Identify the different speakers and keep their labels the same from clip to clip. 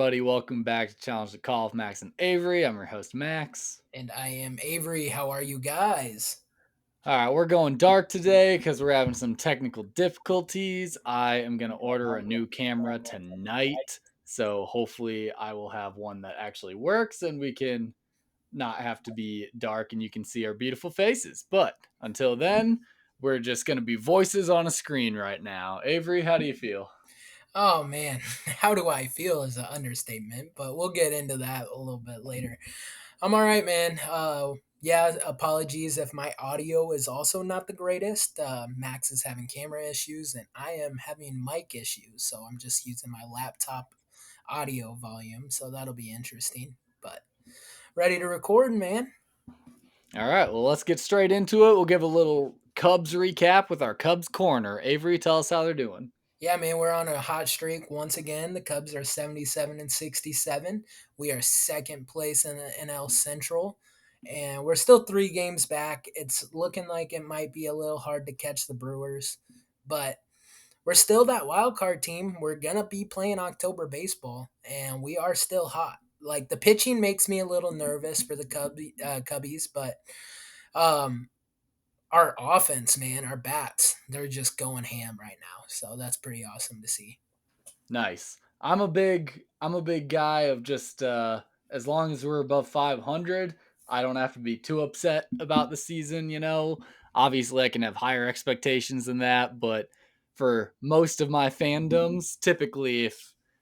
Speaker 1: everybody? Welcome back to Challenge the Call of Max and Avery. I'm your host, Max.
Speaker 2: And I am Avery. How are you guys?
Speaker 1: All right, we're going dark today because we're having some technical difficulties. I am going to order a new camera tonight. So hopefully, I will have one that actually works and we can not have to be dark and you can see our beautiful faces. But until then, we're just going to be voices on a screen right now. Avery, how do you feel?
Speaker 2: Oh man, how do I feel is an understatement, but we'll get into that a little bit later. I'm all right, man. Yeah, apologies if my audio is also not the greatest. Max is having camera issues, and I am having mic issues, so I'm just using my laptop audio volume, so that'll be interesting. But ready to record, man.
Speaker 1: All right, well, let's get straight into it. We'll give a little Cubs recap with our Cubs corner. Avery, tell us how they're doing.
Speaker 2: Yeah, man, we're on a hot streak once again. The Cubs are 77 and 67. We are second place in the NL Central, and we're still 3 games back. It's looking like it might be a little hard to catch the Brewers, but we're still that wild card team. We're gonna be playing October baseball, and we are still hot. Like the pitching makes me a little nervous for the Cubbies, but um, our offense, man, our bats, they're just going ham right now. So that's pretty awesome to see.
Speaker 1: Nice. I'm a big guy of just as long as we're above 500, I don't have to be too upset about the season. Obviously I can have higher expectations than that, but for most of my fandoms, typically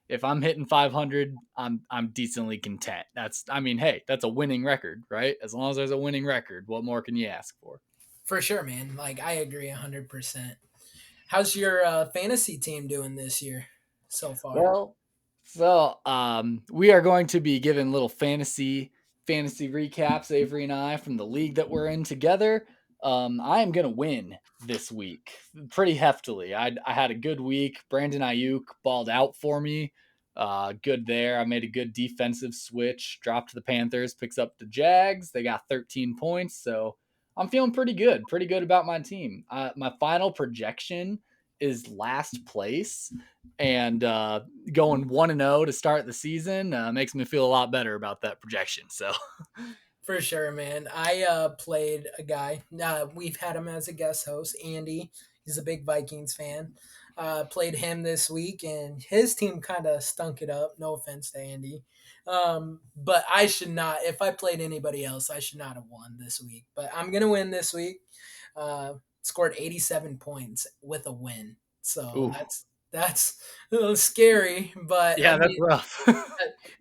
Speaker 1: if I'm hitting 500, I'm decently content. Hey, that's a winning record, right? As long as there's a winning record, what more can you ask for?
Speaker 2: For sure, man. Like I agree 100%. How's your fantasy team doing this year so far?
Speaker 1: Well, we are going to be giving little fantasy recaps, Avery and I, from the league that we're in together. I am gonna win this week pretty heftily. I had a good week. Brandon Ayuk balled out for me. Good there. I made a good defensive switch. Dropped the Panthers, picks up the Jags. They got 13 points, so I'm feeling pretty good. Pretty good about my team. My final projection is last place, and going 1-0 to start the season makes me feel a lot better about that projection. So,
Speaker 2: For sure, man. I played a guy. We've had him as a guest host, Andy. He's a big Vikings fan. Played him this week, and his team kind of stunk it up. No offense to Andy, but I should not. If I played anybody else, I should not have won this week. But I'm gonna win this week. Scored 87 points with a win, so
Speaker 1: ooh,
Speaker 2: that's a little scary. But I
Speaker 1: yeah, that's
Speaker 2: mean,
Speaker 1: rough.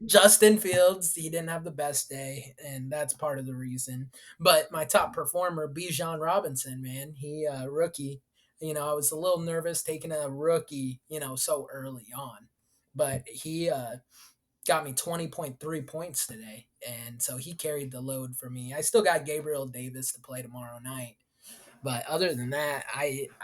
Speaker 2: Justin Fields, he didn't have the best day, and that's part of the reason. But my top performer, Bijan Robinson, man, he rookie. I was a little nervous taking a rookie, so early on, but he got me 20.3 points today, and so he carried the load for me. I still got Gabriel Davis to play tomorrow night, but other than that,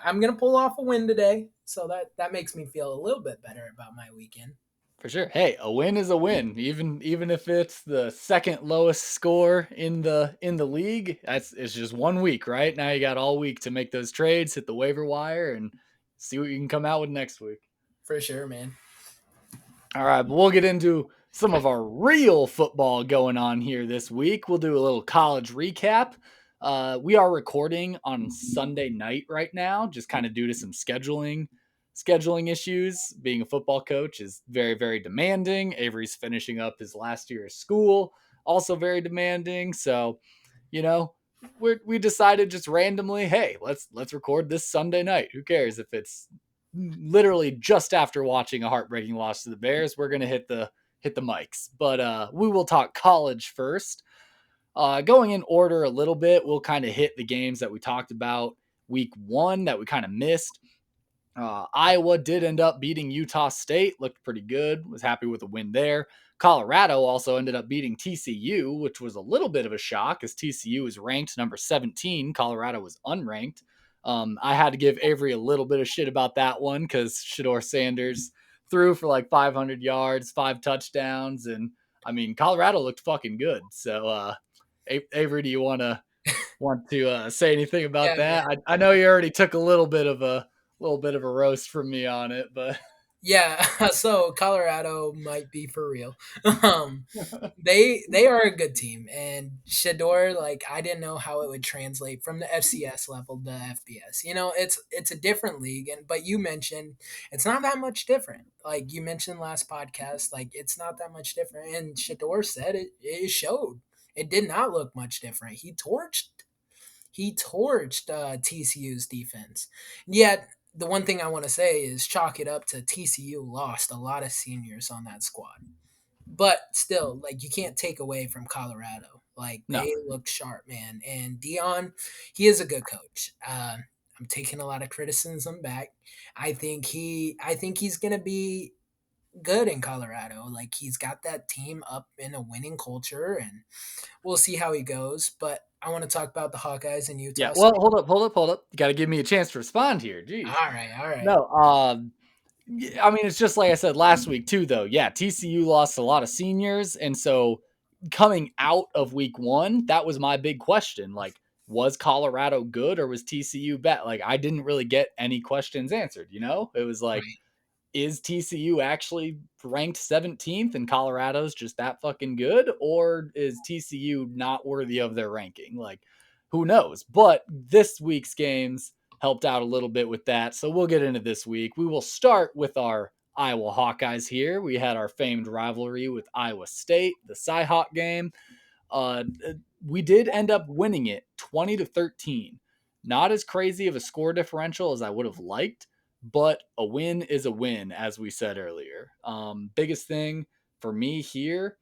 Speaker 2: I'm gonna pull off a win today, so that makes me feel a little bit better about my weekend.
Speaker 1: For sure. Hey, a win is a win, even if it's the second lowest score in the league. It's just 1 week, right? Now you got all week to make those trades, hit the waiver wire, and see what you can come out with next week.
Speaker 2: For sure, man.
Speaker 1: All right, but we'll get into some of our real football going on here this week. We'll do a little college recap. We are recording on Sunday night right now, just kind of due to some scheduling issues. Being a football coach is very, very demanding. Avery's finishing up his last year of school, also very demanding. So, you know, we decided just randomly, hey, let's record this Sunday night. Who cares if it's literally just after watching a heartbreaking loss to the Bears? We're gonna hit the mics, but we will talk college first. Going in order a little bit, we'll kind of hit the games that we talked about week one that we kind of missed. Iowa did end up beating Utah State, looked pretty good, was happy with the win there. Colorado also ended up beating TCU, which was a little bit of a shock as TCU was ranked number 17. Colorado was unranked. I had to give Avery a little bit of shit about that one because Shador Sanders threw for like 500 yards, 5 touchdowns, and I mean Colorado looked fucking good. So, Avery, do you want to say anything about
Speaker 2: Yeah,
Speaker 1: that?
Speaker 2: man.
Speaker 1: I know you already took a little bit of a roast from me on it, but
Speaker 2: Yeah, so Colorado might be for real. Um, they are a good team, and Shador, like I didn't know how it would translate from the FCS level to FBS. It's a different league, and but you mentioned it's not that much different. Like you mentioned last podcast, like it's not that much different, and Shador said it showed. It did not look much different. He torched TCU's defense. Yet the one thing I want to say is chalk it up to TCU lost a lot of seniors on that squad. But still, like you can't take away from Colorado. Like
Speaker 1: No.
Speaker 2: they look sharp, man. And Dion, he is a good coach. I'm taking a lot of criticism back. I think he's gonna be good in Colorado. Like he's got that team up in a winning culture, and we'll see how he goes. But I want to talk about the Hawkeyes in
Speaker 1: Yeah.
Speaker 2: Utah
Speaker 1: Well,
Speaker 2: State.
Speaker 1: hold up. You got to give me a chance to respond here. Jeez.
Speaker 2: All right, all right,
Speaker 1: No. I mean, it's just like I said last week too, though. Yeah, TCU lost a lot of seniors, and so coming out of week one, that was my big question. Like, was Colorado good or was TCU bad? Like, I didn't really get any questions answered. It was like,
Speaker 2: right.
Speaker 1: is TCU actually ranked 17th and Colorado's just that fucking good? Or is TCU not worthy of their ranking? Like, who knows? But this week's games helped out a little bit with that. So we'll get into this week. We will start with our Iowa Hawkeyes here. We had our famed rivalry with Iowa State, the Cy-Hawk game. Uh, we did end up winning it 20-13. Not as crazy of a score differential as I would have liked, but a win is a win, as we said earlier. Biggest thing for me here,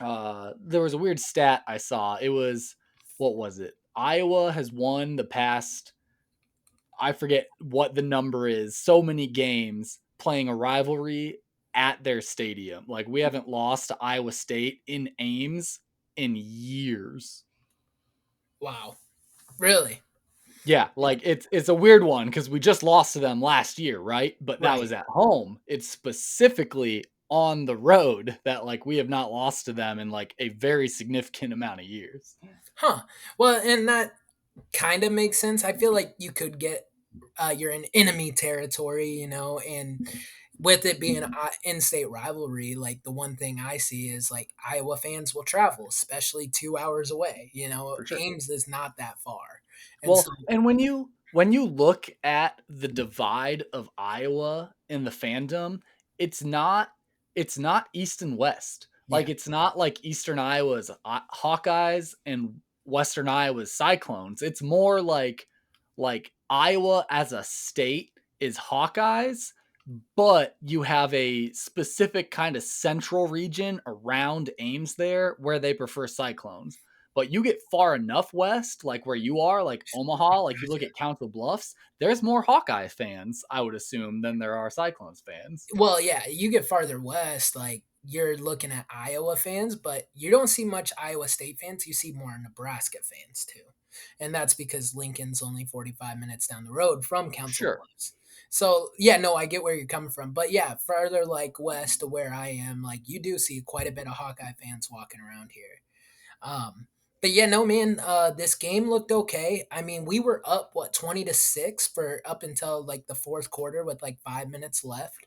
Speaker 1: there was a weird stat I saw. It was, what was it? Iowa has won the past, I forget what the number is, so many games playing a rivalry at their stadium. Like, we haven't lost to Iowa State in Ames in years.
Speaker 2: Wow, really?
Speaker 1: Yeah, like it's a weird one because we just lost to them last year, right? But that
Speaker 2: Right.
Speaker 1: was at home. It's specifically on the road that like we have not lost to them in like a very significant amount of years.
Speaker 2: Huh. Well, and that kind of makes sense. I feel like you could get you're in enemy territory, and with it being an in-state rivalry, like the one thing I see is like Iowa fans will travel, especially 2 hours away.
Speaker 1: For sure.
Speaker 2: Ames is not that far, and
Speaker 1: Well,
Speaker 2: so
Speaker 1: and when you look at the divide of Iowa in the fandom, it's not it's not east and west.
Speaker 2: yeah,
Speaker 1: Like it's not like Eastern Iowa's Hawkeyes and Western Iowa's Cyclones. It's more like Iowa as a state is Hawkeyes, but you have a specific kind of central region around Ames there where they prefer Cyclones. But you get far enough west, like where you are, like Omaha, like you look at Council Bluffs, there's more Hawkeye fans, I would assume, than there are Cyclones fans.
Speaker 2: well, yeah, you get farther west, like you're looking at Iowa fans, but you don't see much Iowa State fans. You see more Nebraska fans too. And that's because Lincoln's only 45 minutes down the road from Council
Speaker 1: Sure.
Speaker 2: Bluffs. So, yeah, no, I get where you're coming from. But yeah, further like west to where I am, like you do see quite a bit of Hawkeye fans walking around here. Um, but yeah, no, man, this game looked okay. I mean, we were up, what, 20-6 for up until like the fourth quarter with like 5 minutes left.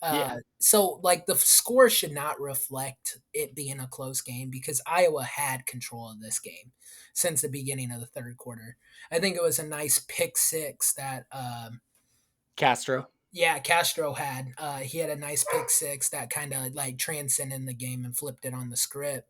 Speaker 1: Yeah.
Speaker 2: So like the score should not reflect it being a close game because Iowa had control of this game since the beginning of the third quarter. I think it was a nice pick six that
Speaker 1: Castro.
Speaker 2: yeah, Castro had. He had a nice pick six that kind of like transcended the game and flipped it on the script.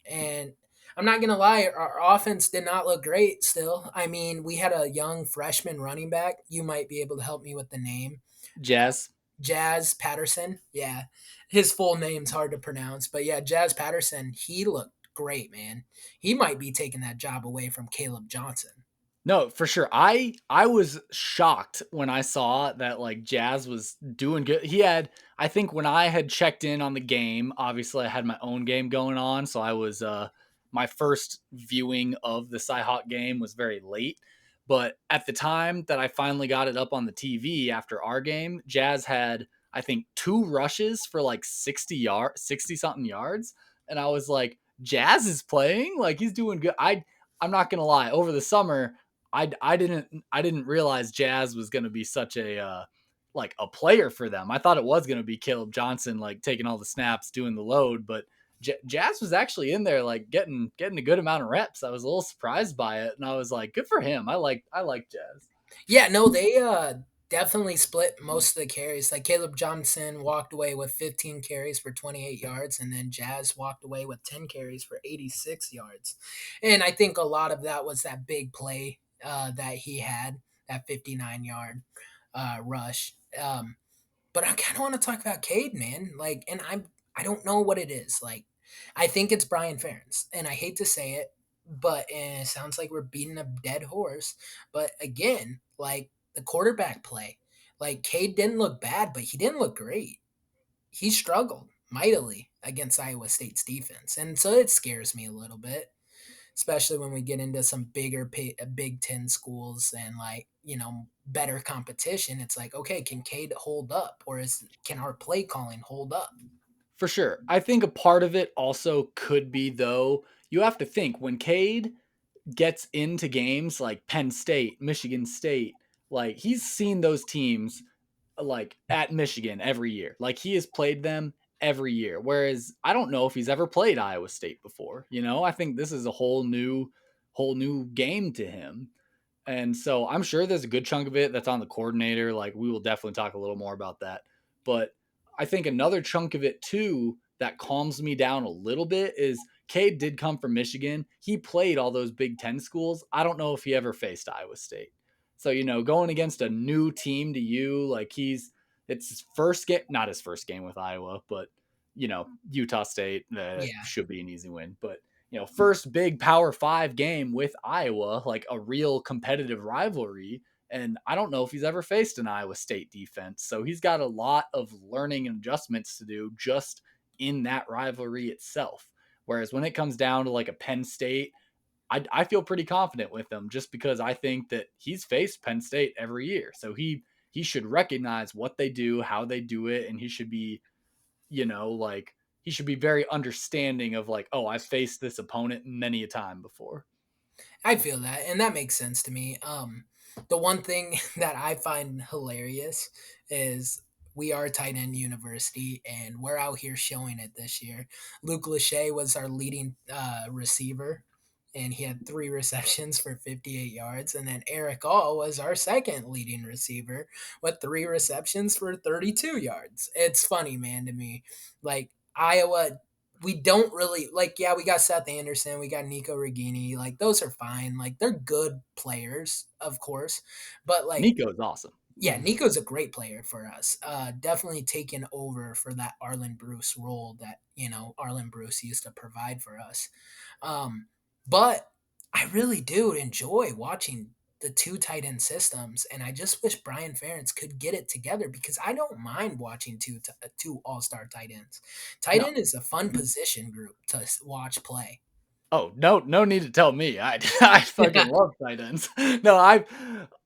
Speaker 2: And I'm not gonna lie, our offense did not look great. Still, I mean, we had a young freshman running back. You might be able to help me with the name.
Speaker 1: Jazz.
Speaker 2: Jazz Patterson. Yeah. His full name's hard to pronounce, but yeah, Jazz Patterson, he looked great, man. He might be taking that job away from Caleb Johnson.
Speaker 1: No, for sure. I was shocked when I saw that like Jazz was doing good. He had, I think when I had checked in on the game, obviously I had my own game going on, so I was my first viewing of the Cyhawk game was very late. But at the time that I finally got it up on the TV after our game, Jazz had I think two rushes for like 60 something yards, and I was like, Jazz is playing, like he's doing good. I'm not gonna lie, over the summer I didn't realize Jazz was going to be such a like a player for them. I thought it was going to be Caleb Johnson like taking all the snaps, doing the load, but Jazz was actually in there like getting a good amount of reps. I was a little surprised by it, and I was like, good for him. I like Jazz.
Speaker 2: Yeah, no, they definitely split most of the carries. Like Caleb Johnson walked away with 15 carries for 28 yards, and then Jazz walked away with 10 carries for 86 yards. And I think a lot of that was that big play that he had, that 59-yard rush. But I kind of want to talk about Cade, man. Like, and I don't know what it is. Like, I think it's Brian Ferentz, and I hate to say it, but and it sounds like we're beating a dead horse. But again, like the quarterback play, like Cade didn't look bad, but he didn't look great. He struggled mightily against Iowa State's defense, and so it scares me a little bit, especially when we get into some Big Ten schools and like better competition. It's like, okay, can Cade hold up, or can our play calling hold up?
Speaker 1: For sure. I think a part of it also could be though, you have to think when Cade gets into games like Penn State, Michigan State, like he's seen those teams like at Michigan every year. Like he has played them every year. Whereas I don't know if he's ever played Iowa State before. I think this is a whole new game to him. And so I'm sure there's a good chunk of it that's on the coordinator. Like we will definitely talk a little more about that. But I think another chunk of it too that calms me down a little bit is Cade did come from Michigan. He played all those Big Ten schools. I don't know if he ever faced Iowa State. So, going against a new team to you, like it's his first game, not his first game with Iowa, but, Utah State
Speaker 2: Yeah,
Speaker 1: should be an easy win. But first big Power Five game with Iowa, like a real competitive rivalry. And I don't know if he's ever faced an Iowa State defense. So he's got a lot of learning and adjustments to do just in that rivalry itself. Whereas when it comes down to like a Penn State, I feel pretty confident with him just because I think that he's faced Penn State every year. So he should recognize what they do, how they do it, and he should be like he should be very understanding of like, oh, I've faced this opponent many a time before.
Speaker 2: I feel that, and that makes sense to me. The one thing that I find hilarious is we are a tight end university, and we're out here showing it this year. Luke Lachey was our leading receiver, and he had 3 receptions for 58 yards. And then Eric All was our second leading receiver with 3 receptions for 32 yards. It's funny, man, to me. Like, Iowa, we don't really like, yeah, we got Seth Anderson, we got Nico Regini, like those are fine. Like they're good players, of course. But like,
Speaker 1: Nico's awesome.
Speaker 2: yeah, Nico's a great player for us. Definitely taken over for that Arlen Bruce role that, Arlen Bruce used to provide for us. But I really do enjoy watching the two tight end systems, and I just wish Brian Ferentz could get it together because I don't mind watching two all star tight ends. Tight
Speaker 1: No.
Speaker 2: end is a fun position group to watch play.
Speaker 1: Oh, no need to tell me. I fucking love tight ends. No,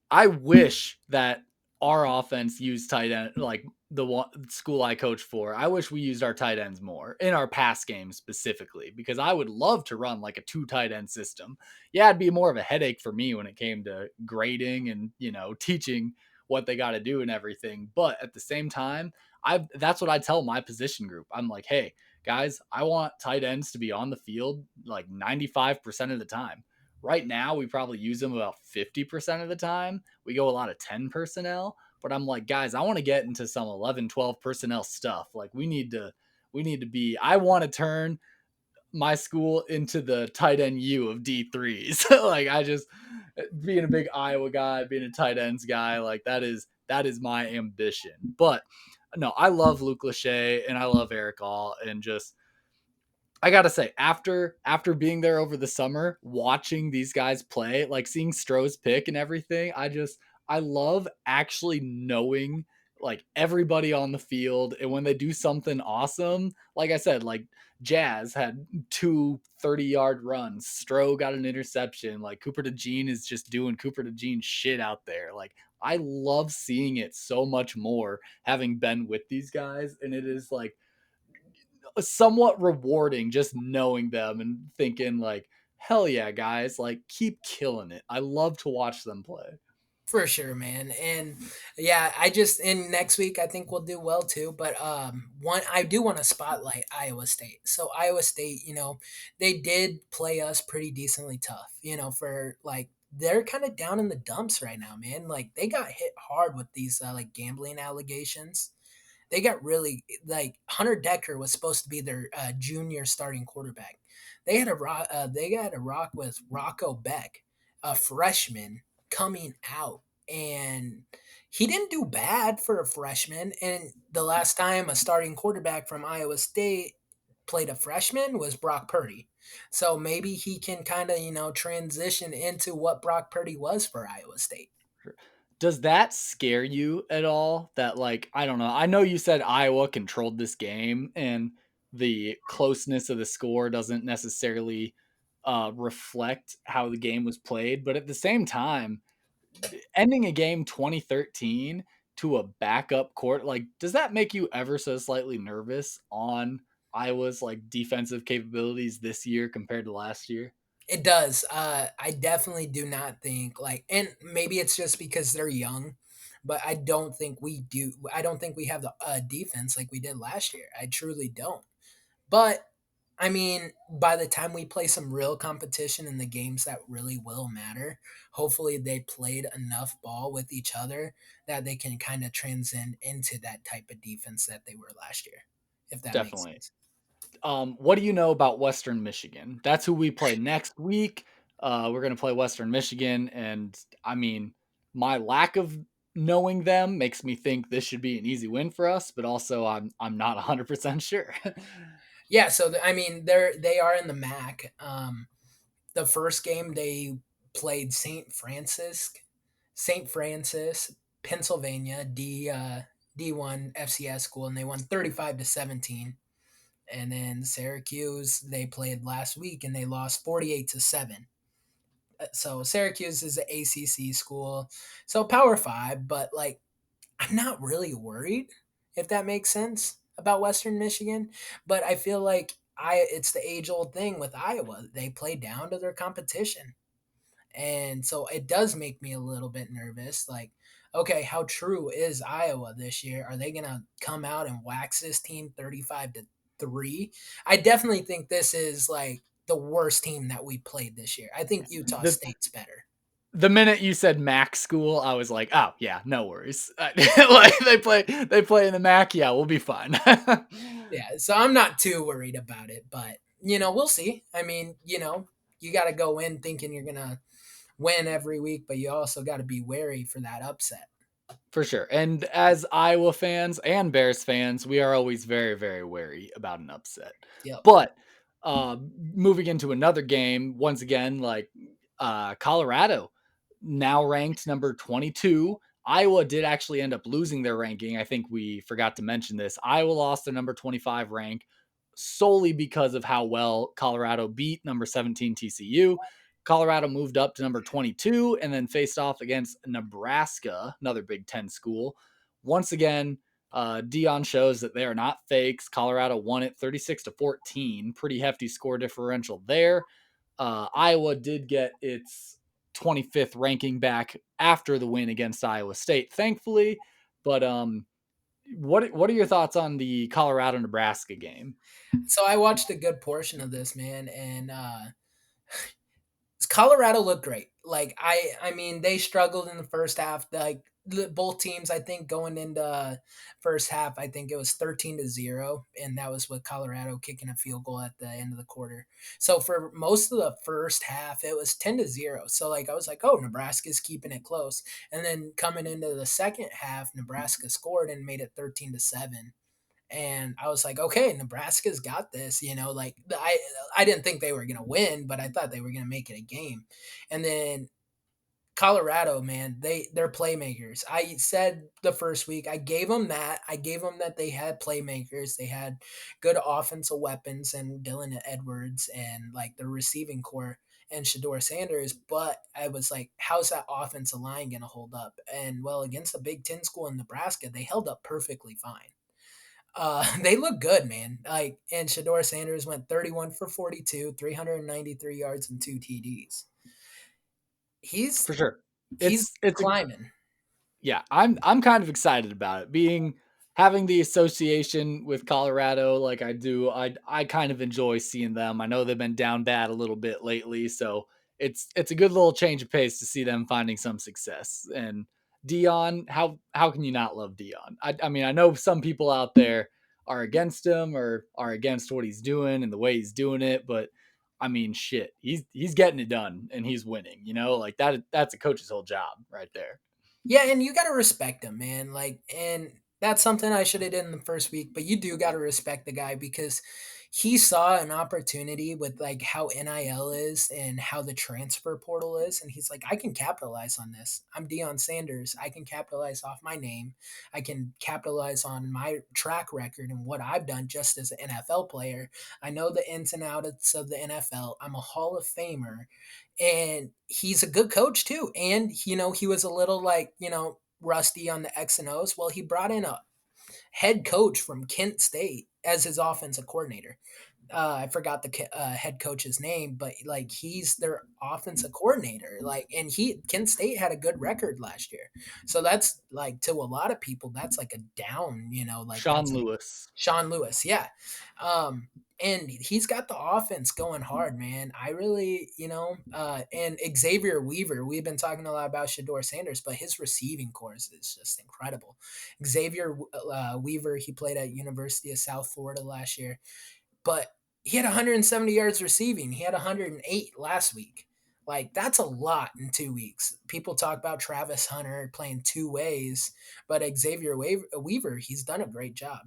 Speaker 1: I wish that our offense used tight end like the one school I coach for. I wish we used our tight ends more in our pass game specifically because I would love to run like a two tight end system. Yeah, it'd be more of a headache for me when it came to grading and, teaching what they got to do and everything. But at the same time, I that's what I tell my position group. I'm like, "Hey, guys, I want tight ends to be on the field like 95% of the time. Right now, we probably use them about 50% of the time. We go a lot of 10 personnel, but I'm like, guys, I want to get into some 11, 12 personnel stuff. Like we need to be I want to turn my school into the tight end U of D3s. Like I just being a big Iowa guy, being a tight ends guy, like that is my ambition. But no, I love Luke Lachey and I love Eric All and just I gotta say, after being there over the summer, watching these guys play, like seeing Stroh's pick and everything, I love actually knowing like everybody on the field, and when they do something awesome, like I said, like Jazz had two 30-yard runs, Stroh got an interception, like Cooper DeJean is just doing Cooper DeJean shit out there. Like I love seeing it so much more having been with these guys, and it is like somewhat rewarding just knowing them and thinking like hell yeah guys, like keep killing it. I love to watch them play.
Speaker 2: For sure, man. And yeah, I just in next week I think we'll do well too. But one I do want to spotlight Iowa State. So Iowa State, they did play us pretty decently tough, for like they're kind of down in the dumps right now, man. Like they got hit hard with these like gambling allegations. They got really like Hunter Decker was supposed to be their junior starting quarterback. They had a rock with Rocco Beck, a freshman coming out, and he didn't do bad for a freshman. And the last time a starting quarterback from Iowa State played a freshman was Brock Purdy. So maybe he can kind of transition into what Brock Purdy was for Iowa State.
Speaker 1: Does that scare you at all? That like, I don't know. I know you said Iowa controlled this game and the closeness of the score doesn't necessarily reflect how the game was played, but at the same time, ending a game 2013 to a backup court, like does that make you ever so slightly nervous on Iowa's like defensive capabilities this year compared to last year?
Speaker 2: It does. I definitely do not think like, and maybe it's just because they're young, but I don't think we do. I don't think we have the defense like we did last year. I truly don't. But I mean, by the time we play some real competition in the games that really will matter, hopefully they played enough ball with each other that they can kind of transcend into that type of defense that they were last year, if that makes
Speaker 1: Definitely.
Speaker 2: sense.
Speaker 1: What do you know about Western Michigan? That's who we play next week. We're gonna play Western Michigan, and I mean, my lack of knowing them makes me think this should be an easy win for us, but also I'm not 100% sure.
Speaker 2: Yeah, so I mean, they are in the MAC. The first game they played St. Francis, Pennsylvania, D1 FCS school, and they won 35-17. And then Syracuse they played last week and they lost 48-7. So Syracuse is an ACC school, so Power Five, but like I'm not really worried if that makes sense about Western Michigan, but I feel like I it's the age old thing with Iowa. They play down to their competition. And so it does make me a little bit nervous. Like, okay, how true is Iowa this year? Are they going to come out and wax this team 35-3? I definitely think this is like the worst team that we played this year. I think Utah
Speaker 1: the
Speaker 2: State's better.
Speaker 1: the minute you said MAC school, I was like, oh yeah, no worries. Like they play in the MAC, yeah, we'll be fine.
Speaker 2: Yeah, so I'm not too worried about it, but we'll see. I mean, you got to go in thinking you're going to win every week, but you also got to be wary for that upset.
Speaker 1: For sure. And as Iowa fans and Bears fans, we are always very, very wary about an upset.
Speaker 2: Yep.
Speaker 1: But moving into another game, once again, like Colorado, now ranked number 22. Iowa did actually end up losing their ranking. I think we forgot to mention this. Iowa lost their number 25 rank solely because of how well Colorado beat number 17 TCU. Colorado moved up to number 22 and then faced off against Nebraska, another Big Ten school. Once again, Dion shows that they are not fakes. Colorado won it 36-14. Pretty hefty score differential there. Iowa did get its 25th ranking back after the win against Iowa State, thankfully. But what are your thoughts on the Colorado Nebraska game?
Speaker 2: So I watched a good portion of this, man, and Colorado looked great. Like I mean, they struggled in the first half. Like both teams, I think going into first half, I think it was 13-0, and that was with Colorado kicking a field goal at the end of the quarter. So for most of the first half, it was 10-0. So like I was like, oh, Nebraska's keeping it close, and then coming into the second half, Nebraska scored and made it 13-7. And I was like, okay, Nebraska's got this, like I didn't think they were going to win, but I thought they were going to make it a game. And then Colorado, man, they're playmakers. I said the first week, I gave them that. I gave them that they had playmakers. They had good offensive weapons and Dylan Edwards and like the receiving core and Shador Sanders, but I was like, how's that offensive line going to hold up? And well, against a Big Ten school in Nebraska, they held up perfectly fine. They look good, man. Like, and Shador Sanders went 31 for 42, 393 yards and two TDs. He's
Speaker 1: For sure.
Speaker 2: He's
Speaker 1: it's a
Speaker 2: climbing.
Speaker 1: Yeah, I'm kind of excited about it. Being having the association with Colorado like I do, I kind of enjoy seeing them. I know they've been down bad a little bit lately, so it's a good little change of pace to see them finding some success. And Dion, how can you not love Dion? I mean, I know some people out there are against him or are against what he's doing and the way he's doing it, but I mean, shit, he's getting it done and he's winning. You know, like that's a coach's whole job right there.
Speaker 2: Yeah, and you gotta respect him, man. Like, and that's something I should have did in the first week. But you do gotta respect the guy because he saw an opportunity with like how NIL is and how the transfer portal is, and he's like, I can capitalize on this. I'm Deion Sanders. I can capitalize off my name. I can capitalize on my track record and what I've done just as an NFL player. I know the ins and outs of the NFL. I'm a Hall of Famer, and he's a good coach too. And he was a little like rusty on the X and O's. Well, he brought in a head coach from Kent State as his offensive coordinator. I forgot the head coach's name, but like he's their offensive coordinator. Like, and Kent State had a good record last year, so that's like to a lot of people that's like a down. Like
Speaker 1: Sean
Speaker 2: that's a
Speaker 1: Lewis.
Speaker 2: Sean Lewis, yeah. Um, and he's got the offense going hard, man. I really, and Xavier Weaver, we've been talking a lot about Shador Sanders, but his receiving course is just incredible. Xavier Weaver, he played at University of South Florida last year, but he had 170 yards receiving. He had 108 last week. Like, that's a lot in 2 weeks. People talk about Travis Hunter playing two ways, but Xavier Weaver, he's done a great job.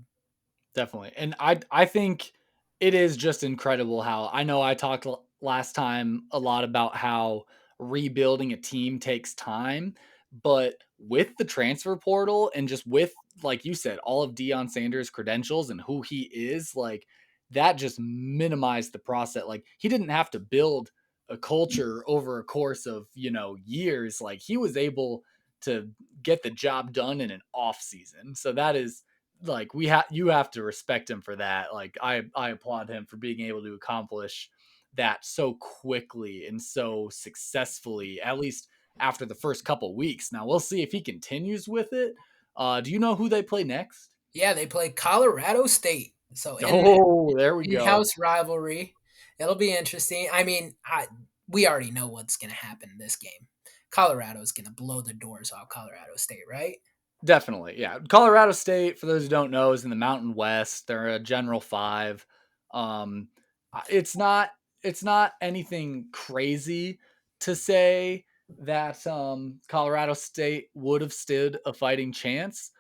Speaker 1: Definitely. And I think it is just incredible how I know I talked last time a lot about how rebuilding a team takes time, but with the transfer portal and just with like you said, all of Deion Sanders' credentials and who he is, like that just minimized the process. Like he didn't have to build a culture over a course of, years. Like he was able to get the job done in an off season. So that is like you have to respect him for that. Like I applaud him for being able to accomplish that so quickly and so successfully, at least after the first couple weeks. Now we'll see if he continues with it. Do you know who they play next?
Speaker 2: Yeah, they play Colorado State. So
Speaker 1: Oh, there we go.
Speaker 2: in-house rivalry. It'll be interesting. I mean, we already know what's going to happen in this game. Colorado's going to blow the doors off Colorado State, right?
Speaker 1: Definitely, yeah. Colorado State, for those who don't know, is in the Mountain West. They're a General Five. Um, it's not anything crazy to say that Colorado State would have stood a fighting chance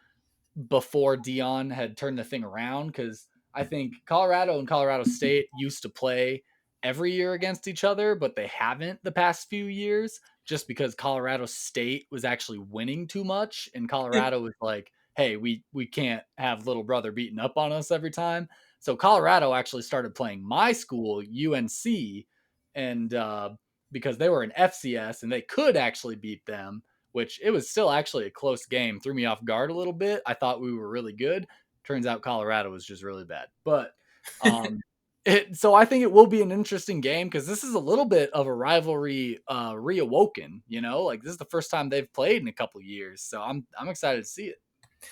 Speaker 1: before Dion had turned the thing around because I think Colorado and Colorado State used to play every year against each other, but they haven't the past few years just because Colorado State was actually winning too much and Colorado was like, "Hey, we can't have little brother beating up on us every time." So Colorado actually started playing my school, UNC, and because they were an FCS and they could actually beat them, which it was still actually a close game. Threw me off guard a little bit. I thought we were really good. Turns out Colorado was just really bad. But so I think it will be an interesting game because this is a little bit of a rivalry reawoken. Like this is the first time they've played in a couple years, so I'm excited to see it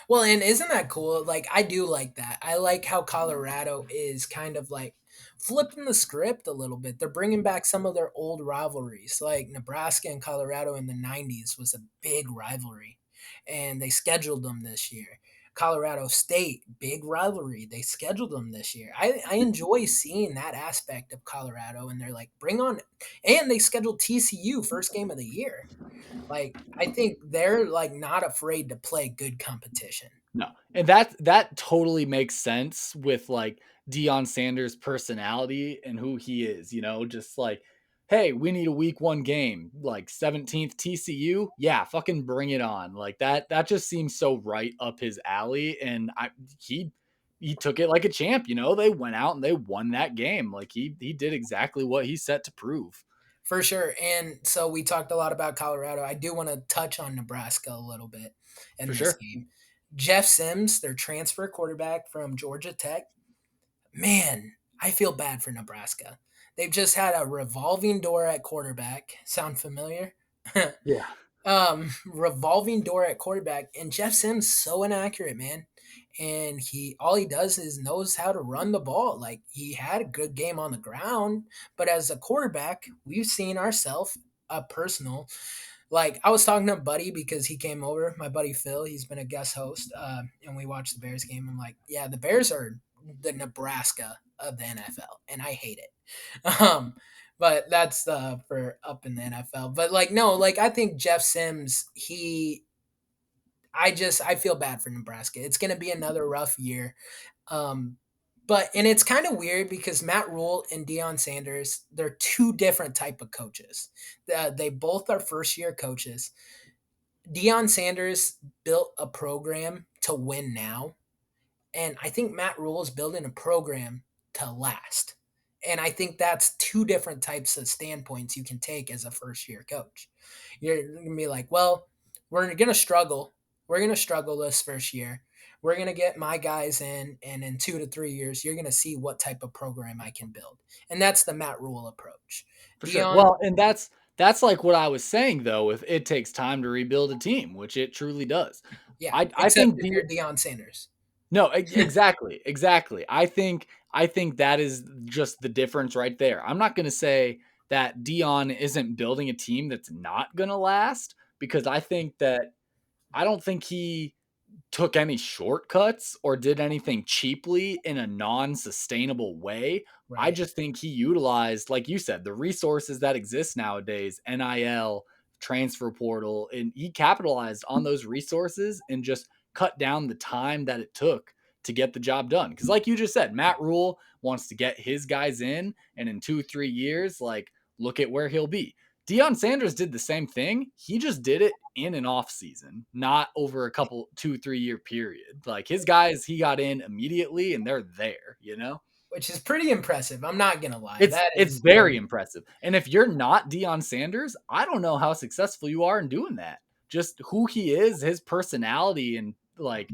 Speaker 2: Well, and isn't that cool? Like, I do like that. I like how Colorado is kind of like flipping the script a little bit. They're bringing back some of their old rivalries. Like Nebraska and Colorado in the 90s was a big rivalry, and they scheduled them this year. Colorado State, big rivalry. They scheduled them this year. I enjoy seeing that aspect of Colorado, and they're like, bring on, and they scheduled TCU first game of the year. Like, I think they're like not afraid to play good competition.
Speaker 1: No, and that totally makes sense with like Deion Sanders' personality and who he is. Just like, hey, we need a week one game, like 17th TCU. Yeah, fucking bring it on. Like that. That just seems so right up his alley. And he took it like a champ. They went out and they won that game. Like he did exactly what he set to prove.
Speaker 2: For sure. And so we talked a lot about Colorado. I do want to touch on Nebraska a little bit
Speaker 1: For
Speaker 2: in this
Speaker 1: sure.
Speaker 2: game. Jeff Sims, their transfer quarterback from Georgia Tech. Man, I feel bad for Nebraska. They've just had a revolving door at quarterback. Sound familiar?
Speaker 1: Yeah.
Speaker 2: revolving door at quarterback, and Jeff Sims so inaccurate, man. And he all he does is knows how to run the ball. Like he had a good game on the ground, but as a quarterback, we've seen ourselves a personal. Like I was talking to a buddy because he came over, my buddy Phil. He's been a guest host, and we watched the Bears game. I'm like, yeah, the Bears are the Nebraska of the NFL, and I hate it. Um, but that's for up in the NFL. But like no, like I think Jeff Sims, I feel bad for Nebraska. It's going to be another rough year. Um, but and it's kind of weird because Matt Rule and Deion Sanders, they're two different type of coaches. They both are first year coaches. Deion Sanders built a program to win now, and I think Matt Rule is building a program to last. And I think that's two different types of standpoints you can take as a first year coach. You're going to be like, well, we're going to struggle. We're going to struggle this first year. We're going to get my guys in, and in 2 to 3 years, you're going to see what type of program I can build. And that's the Matt Rule approach.
Speaker 1: For sure.
Speaker 2: Dion,
Speaker 1: Well, and that's like what I was saying though. If it takes time to rebuild a team, which it truly does,
Speaker 2: yeah,
Speaker 1: I
Speaker 2: except
Speaker 1: think
Speaker 2: if you're Deion Sanders.
Speaker 1: no, exactly, exactly. I think that is just the difference right there. I'm not going to say that Dion isn't building a team that's not going to last because I don't think he took any shortcuts or did anything cheaply in a non-sustainable way. I
Speaker 2: Right.
Speaker 1: just think he utilized, like you said, the resources that exist nowadays, NIL, transfer portal, and he capitalized on those resources and just cut down the time that it took to get the job done. Because, like you just said, Matt Rule wants to get his guys in, and in 2, 3 years, like, look at where he'll be. Deion Sanders did the same thing. He just did it in an off season, not over a couple 2, 3 year period. Like his guys, he got in immediately and they're there, you know?
Speaker 2: Which is pretty impressive. I'm not going to lie.
Speaker 1: It's
Speaker 2: That
Speaker 1: it's
Speaker 2: is
Speaker 1: very
Speaker 2: very
Speaker 1: impressive. And if you're not Deion Sanders, I don't know how successful you are in doing that. Just who he is, his personality, and like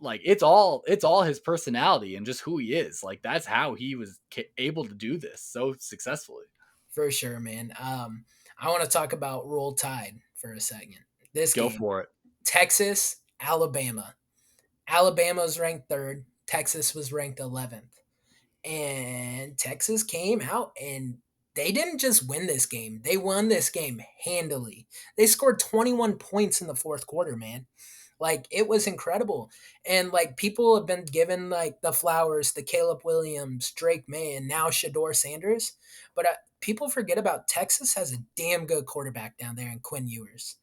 Speaker 1: it's all his personality and just who he is. Like that's how he was able to do this so successfully.
Speaker 2: for sure, man. I want to talk about Roll Tide for a second. This
Speaker 1: Go
Speaker 2: game,
Speaker 1: for it.
Speaker 2: Texas, Alabama. Alabama was ranked third. Texas was ranked 11th. And Texas came out and they didn't just win this game. They won this game handily. They scored 21 points in the fourth quarter, man. Like it was incredible. And like people have been given like the flowers to Caleb Williams, Drake May, and now Shador Sanders. But people forget about Texas has a damn good quarterback down there in Quinn Ewers.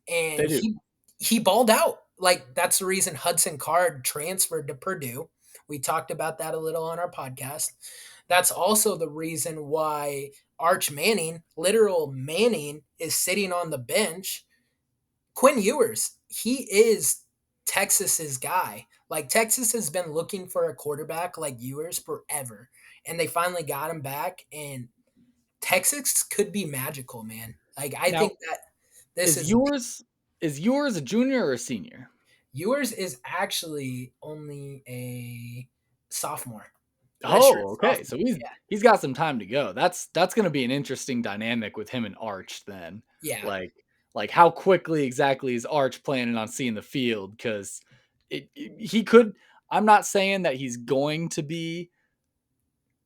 Speaker 2: And
Speaker 1: They do.
Speaker 2: he balled out. Like that's the reason Hudson Card transferred to Purdue. We talked about that a little on our podcast. That's also the reason why Arch Manning, literal Manning, is sitting on the bench. Quinn Ewers, he is Texas's guy. Like Texas has been looking for a quarterback like Ewers forever, and they finally got him back. And Texas could be magical, man. Like I
Speaker 1: Now,
Speaker 2: think that this
Speaker 1: is
Speaker 2: is
Speaker 1: yours is yours a junior or a senior?
Speaker 2: Ewers is actually only a sophomore, redshirt
Speaker 1: Oh, okay. So
Speaker 2: sophomore.
Speaker 1: he's
Speaker 2: Yeah,
Speaker 1: he's got some time to go. That's going to be an interesting dynamic with him and Arch then.
Speaker 2: yeah,
Speaker 1: Like like how quickly exactly is Arch planning on seeing the field cuz he could. I'm not saying that he's going to be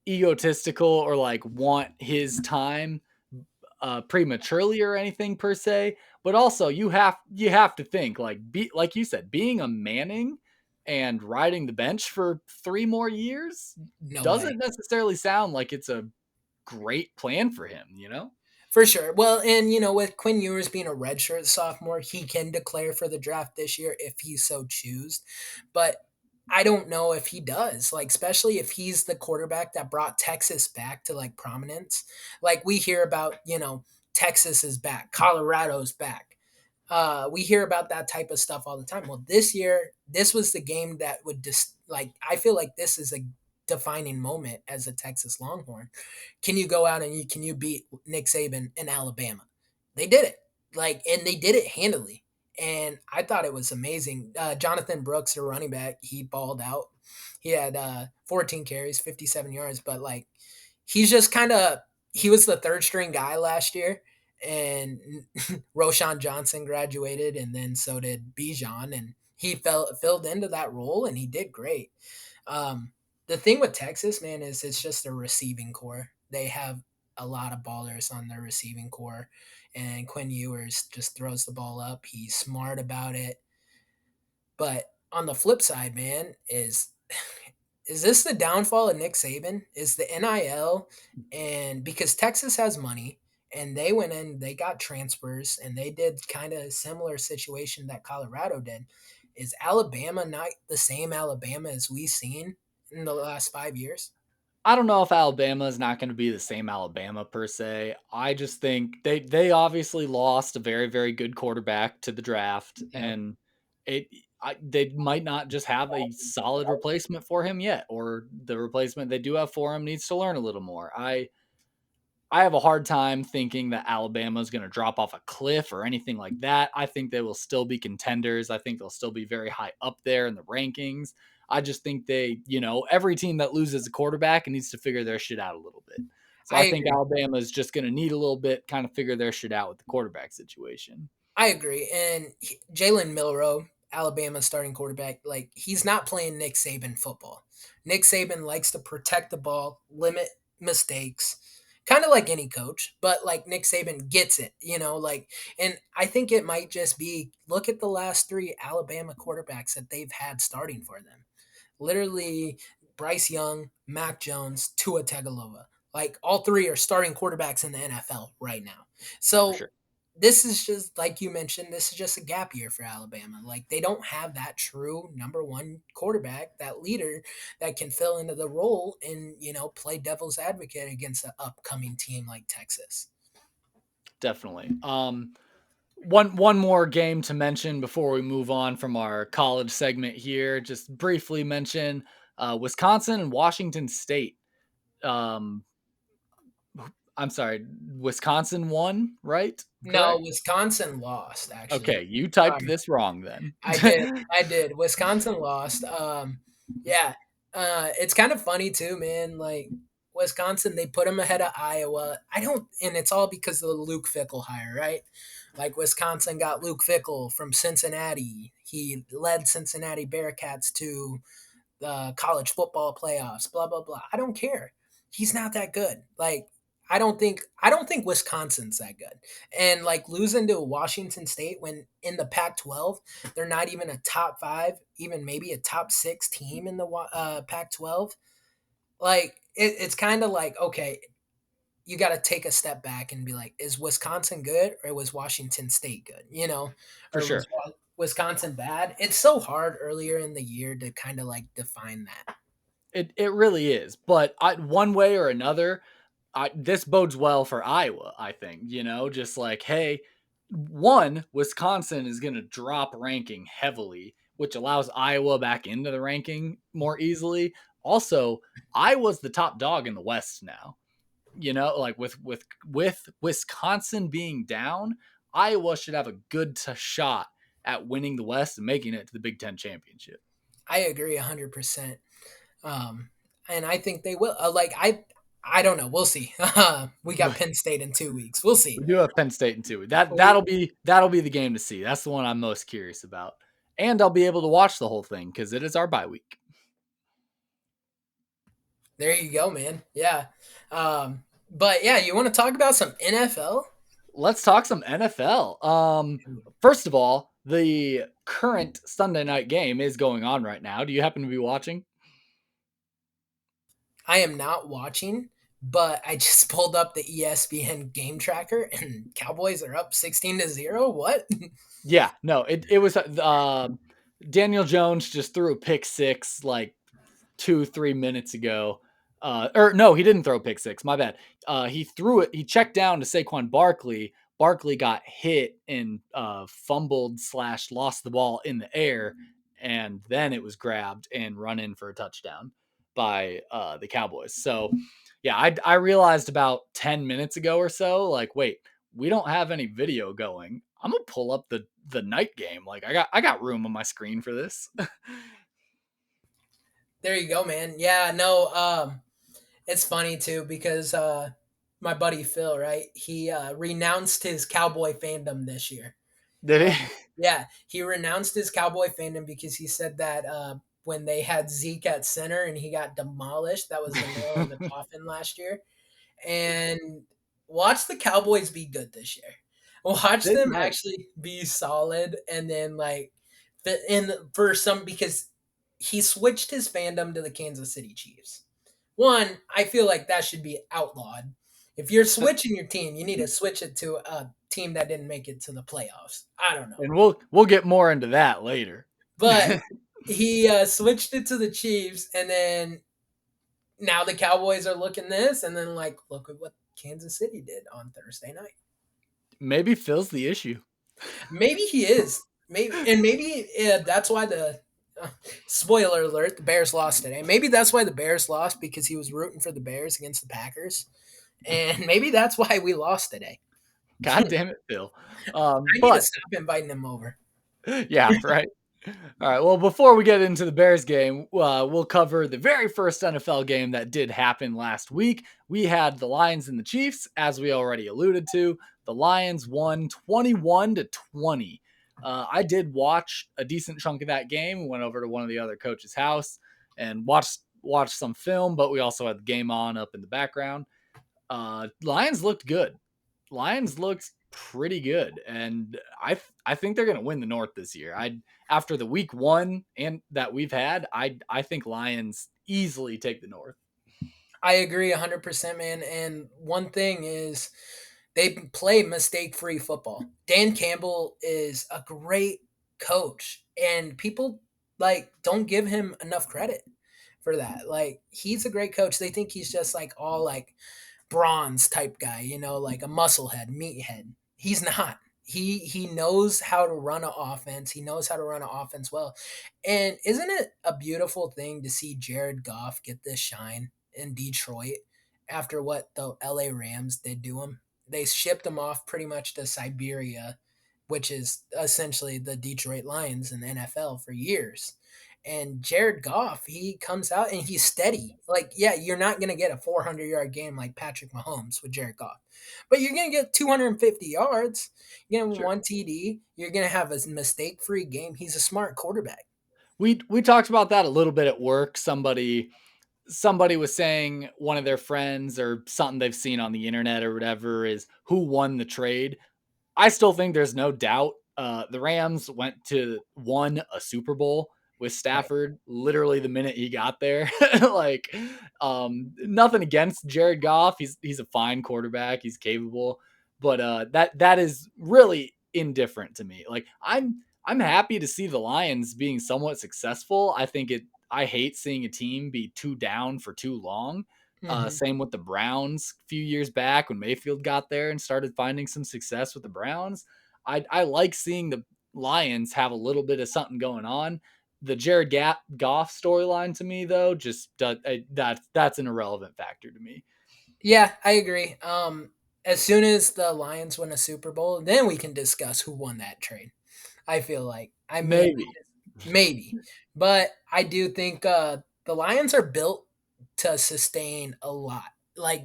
Speaker 1: egotistical or like want his time prematurely or anything per se, but also you have to think like you said, being a Manning and riding the bench for 3 more years
Speaker 2: no way.
Speaker 1: doesn't necessarily sound like it's a great plan for him, you know?
Speaker 2: For sure. Well, and with Quinn Ewers being a redshirt sophomore, he can declare for the draft this year if he so chooses. But I don't know if he does. Like, especially if he's the quarterback that brought Texas back to like prominence. Like we hear about, Texas is back, Colorado's back. We hear about that type of stuff all the time. Well, this year, this was the game that would just like I feel like this is a defining moment as a Texas Longhorn. Can you go out and can you beat Nick Saban in Alabama? They did it, and they did it handily. And I thought it was amazing. Jonathan Brooks, the running back, he balled out. He had 14 carries, 57 yards, but like he's just kind of he was the third string guy last year, and Roshan Johnson graduated, and then so did Bijan, and he filled into that role, and he did great. Um, the thing with Texas, man, is it's just a receiving core. They have a lot of ballers on their receiving core, and Quinn Ewers just throws the ball up. He's smart about it. But on the flip side, man, is this the downfall of Nick Saban? Is the NIL, and because Texas has money and they went in, they got transfers and they did kind of similar situation that Colorado did. Is Alabama not the same Alabama as we've seen in the last 5 years?
Speaker 1: I don't know if Alabama is not going to be the same Alabama per se. I just think they obviously lost a very very good quarterback to the draft,
Speaker 2: Yeah.
Speaker 1: and it they might not just have a solid replacement for him yet, or the replacement they do have for him needs to learn a little more. I have a hard time thinking that Alabama is going to drop off a cliff or anything like that. I think they will still be contenders. I think they'll still be very high up there in the rankings. I just think every team that loses a quarterback needs to figure their shit out a little bit. So
Speaker 2: I
Speaker 1: I think
Speaker 2: agree.
Speaker 1: Alabama is just going to need a little bit, kind of figure their shit out with the quarterback situation.
Speaker 2: I agree. And Jalen Milrow, Alabama's starting quarterback, like he's not playing Nick Saban football. Nick Saban likes to protect the ball, limit mistakes, kind of like any coach, but like Nick Saban gets it, like, and I think it might just be look at the last three Alabama quarterbacks that they've had starting for them. Literally, Bryce Young, Mac Jones, Tua Tagovailoa. Like all three are starting quarterbacks in the NFL right now.
Speaker 1: For
Speaker 2: So
Speaker 1: sure.
Speaker 2: this is just like you mentioned, this is just a gap year for Alabama. Like they don't have that true number one quarterback, that leader that can fill into the role and, play devil's advocate against an upcoming team like Texas.
Speaker 1: Definitely. One more game to mention before we move on from our college segment here. Just briefly mention Wisconsin and Washington State. Um, I'm sorry, Wisconsin won, right?
Speaker 2: No,
Speaker 1: Correct?
Speaker 2: Wisconsin lost actually.
Speaker 1: Okay, you typed
Speaker 2: Sorry.
Speaker 1: this wrong then.
Speaker 2: I did. I did. Wisconsin lost. Yeah. It's kind of funny too, man. Like Wisconsin, they put them ahead of Iowa. I don't, and it's all because of the Luke Fickle hire, right? Like Wisconsin got Luke Fickle from Cincinnati. He led Cincinnati Bearcats to the college football playoffs. Blah blah blah. I don't care. He's not that good. Like I don't think Wisconsin's that good. And like losing to Washington State when in the Pac-12, they're not even a top 5, even maybe a top 6 team in the Pac-12. Like it's kind of like okay, you got to take a step back and be like, is Wisconsin good or was Washington State good?
Speaker 1: For
Speaker 2: Or was
Speaker 1: sure.
Speaker 2: Wisconsin bad? It's so hard earlier in the year to kind of like define that.
Speaker 1: It really is. But one way or another, this bodes well for Iowa, I think. Just like, hey, one, Wisconsin is going to drop ranking heavily, which allows Iowa back into the ranking more easily. Also, Iowa's the top dog in the West now. Like with Wisconsin being down, Iowa should have a good shot at winning the West and making it to the Big Ten championship.
Speaker 2: I agree 100%. Um, and I think they will. I don't know. We'll see. We got Penn State in 2 weeks. We'll see.
Speaker 1: We do have Penn State in 2. That
Speaker 2: We,
Speaker 1: that'll be the game to see. That's the one I'm most curious about, and I'll be able to watch the whole thing because it is our bye week.
Speaker 2: there you go, man. Yeah. But yeah, you want to talk about some NFL?
Speaker 1: Let's talk some NFL. First of all, the current Sunday night game is going on right now. Do you happen to be watching?
Speaker 2: I am not watching, but I just pulled up the ESPN game tracker and Cowboys are up 16-0. What?
Speaker 1: Yeah, no, it was Daniel Jones just threw a pick six like 2-3 minutes ago. Or no, he didn't throw a pick six. My bad. He threw it. He checked down to Saquon Barkley. Barkley got hit and fumbled / lost the ball in the air, and then it was grabbed and run in for a touchdown by the Cowboys. So yeah, I realized about 10 minutes ago or so, like, wait, we don't have any video going. I'm gonna pull up the night game. Like I got room on my screen for this.
Speaker 2: There you go, man. Yeah, no, it's funny too because my buddy Phil, right? He renounced his Cowboy fandom this year.
Speaker 1: Did
Speaker 2: Uh,
Speaker 1: he?
Speaker 2: yeah, he renounced his Cowboy fandom because he said that when they had Zeke at center and he got demolished, that was the nail in the coffin last year. And watch the Cowboys be good this year. Watch
Speaker 1: They
Speaker 2: them
Speaker 1: might.
Speaker 2: actually be solid, and then like in for some because he switched his fandom to the Kansas City Chiefs. One, I feel like that should be outlawed. If you're switching your team, you need to switch it to a team that didn't make it to the playoffs. I don't know.
Speaker 1: And we'll get more into that later.
Speaker 2: But he switched it to the Chiefs, and then now the Cowboys are looking this, and then like look at what Kansas City did on Thursday night.
Speaker 1: Maybe Phil's the issue.
Speaker 2: Maybe he is. Maybe that's why the uh, spoiler alert: the Bears lost today. Maybe that's why the Bears lost because he was rooting for the Bears against the Packers, and maybe that's why we lost today.
Speaker 1: God damn it, Phil.
Speaker 2: I need to
Speaker 1: But
Speaker 2: stop inviting him over.
Speaker 1: yeah, right. All right. Well, before we get into the Bears game, we'll cover the very first NFL game that did happen last week. We had the Lions and the Chiefs, as we already alluded to. The Lions won 21-20. I did watch a decent chunk of that game. Went over to one of the other coach's house and watched some film, but we also had the game on up in the background. Lions looked good. Lions looked pretty good, and I think they're going to win the North this year. I After the week one and that we've had, I think Lions easily take the North.
Speaker 2: I agree 100%, man. And one thing is, they play mistake free football. Dan Campbell is a great coach, and people like don't give him enough credit for that. Like he's a great coach. They think he's just like all like bronze type guy, like a musclehead, meathead. He's not. He knows how to run an offense. He knows how to run an offense well. And isn't it a beautiful thing to see Jared Goff get this shine in Detroit after what the LA Rams did to him? They shipped him off pretty much to Siberia, which is essentially the Detroit Lions in the NFL for years. And Jared Goff, he comes out and he's steady. Like, yeah, you're not going to get a 400-yard game like Patrick Mahomes with Jared Goff, but you're going to get 250 yards. You're going to
Speaker 1: Sure.
Speaker 2: one TD. You're going to have a mistake free game. He's a smart quarterback.
Speaker 1: We talked about that a little bit at work. Somebody was saying one of their friends or something they've seen on the internet or whatever is who won the trade. I still think there's no doubt. The Rams won a Super Bowl with
Speaker 2: Right.
Speaker 1: Stafford literally the minute he got there. Like, nothing against Jared Goff. He's a fine quarterback. He's capable, but that is really indifferent to me. Like, I'm happy to see the Lions being somewhat successful. I hate seeing a team be too down for too long.
Speaker 2: Hmm.
Speaker 1: Same with the Browns a few years back when Mayfield got there and started finding some success with the Browns. I like seeing the Lions have a little bit of something going on. The Goff storyline to me though that's an irrelevant factor to me.
Speaker 2: Yeah, I agree. As soon as the Lions win a Super Bowl, then we can discuss who won that trade. I feel like. I mean,
Speaker 1: Maybe.
Speaker 2: maybe, but I do think the Lions are built to sustain a lot. Like,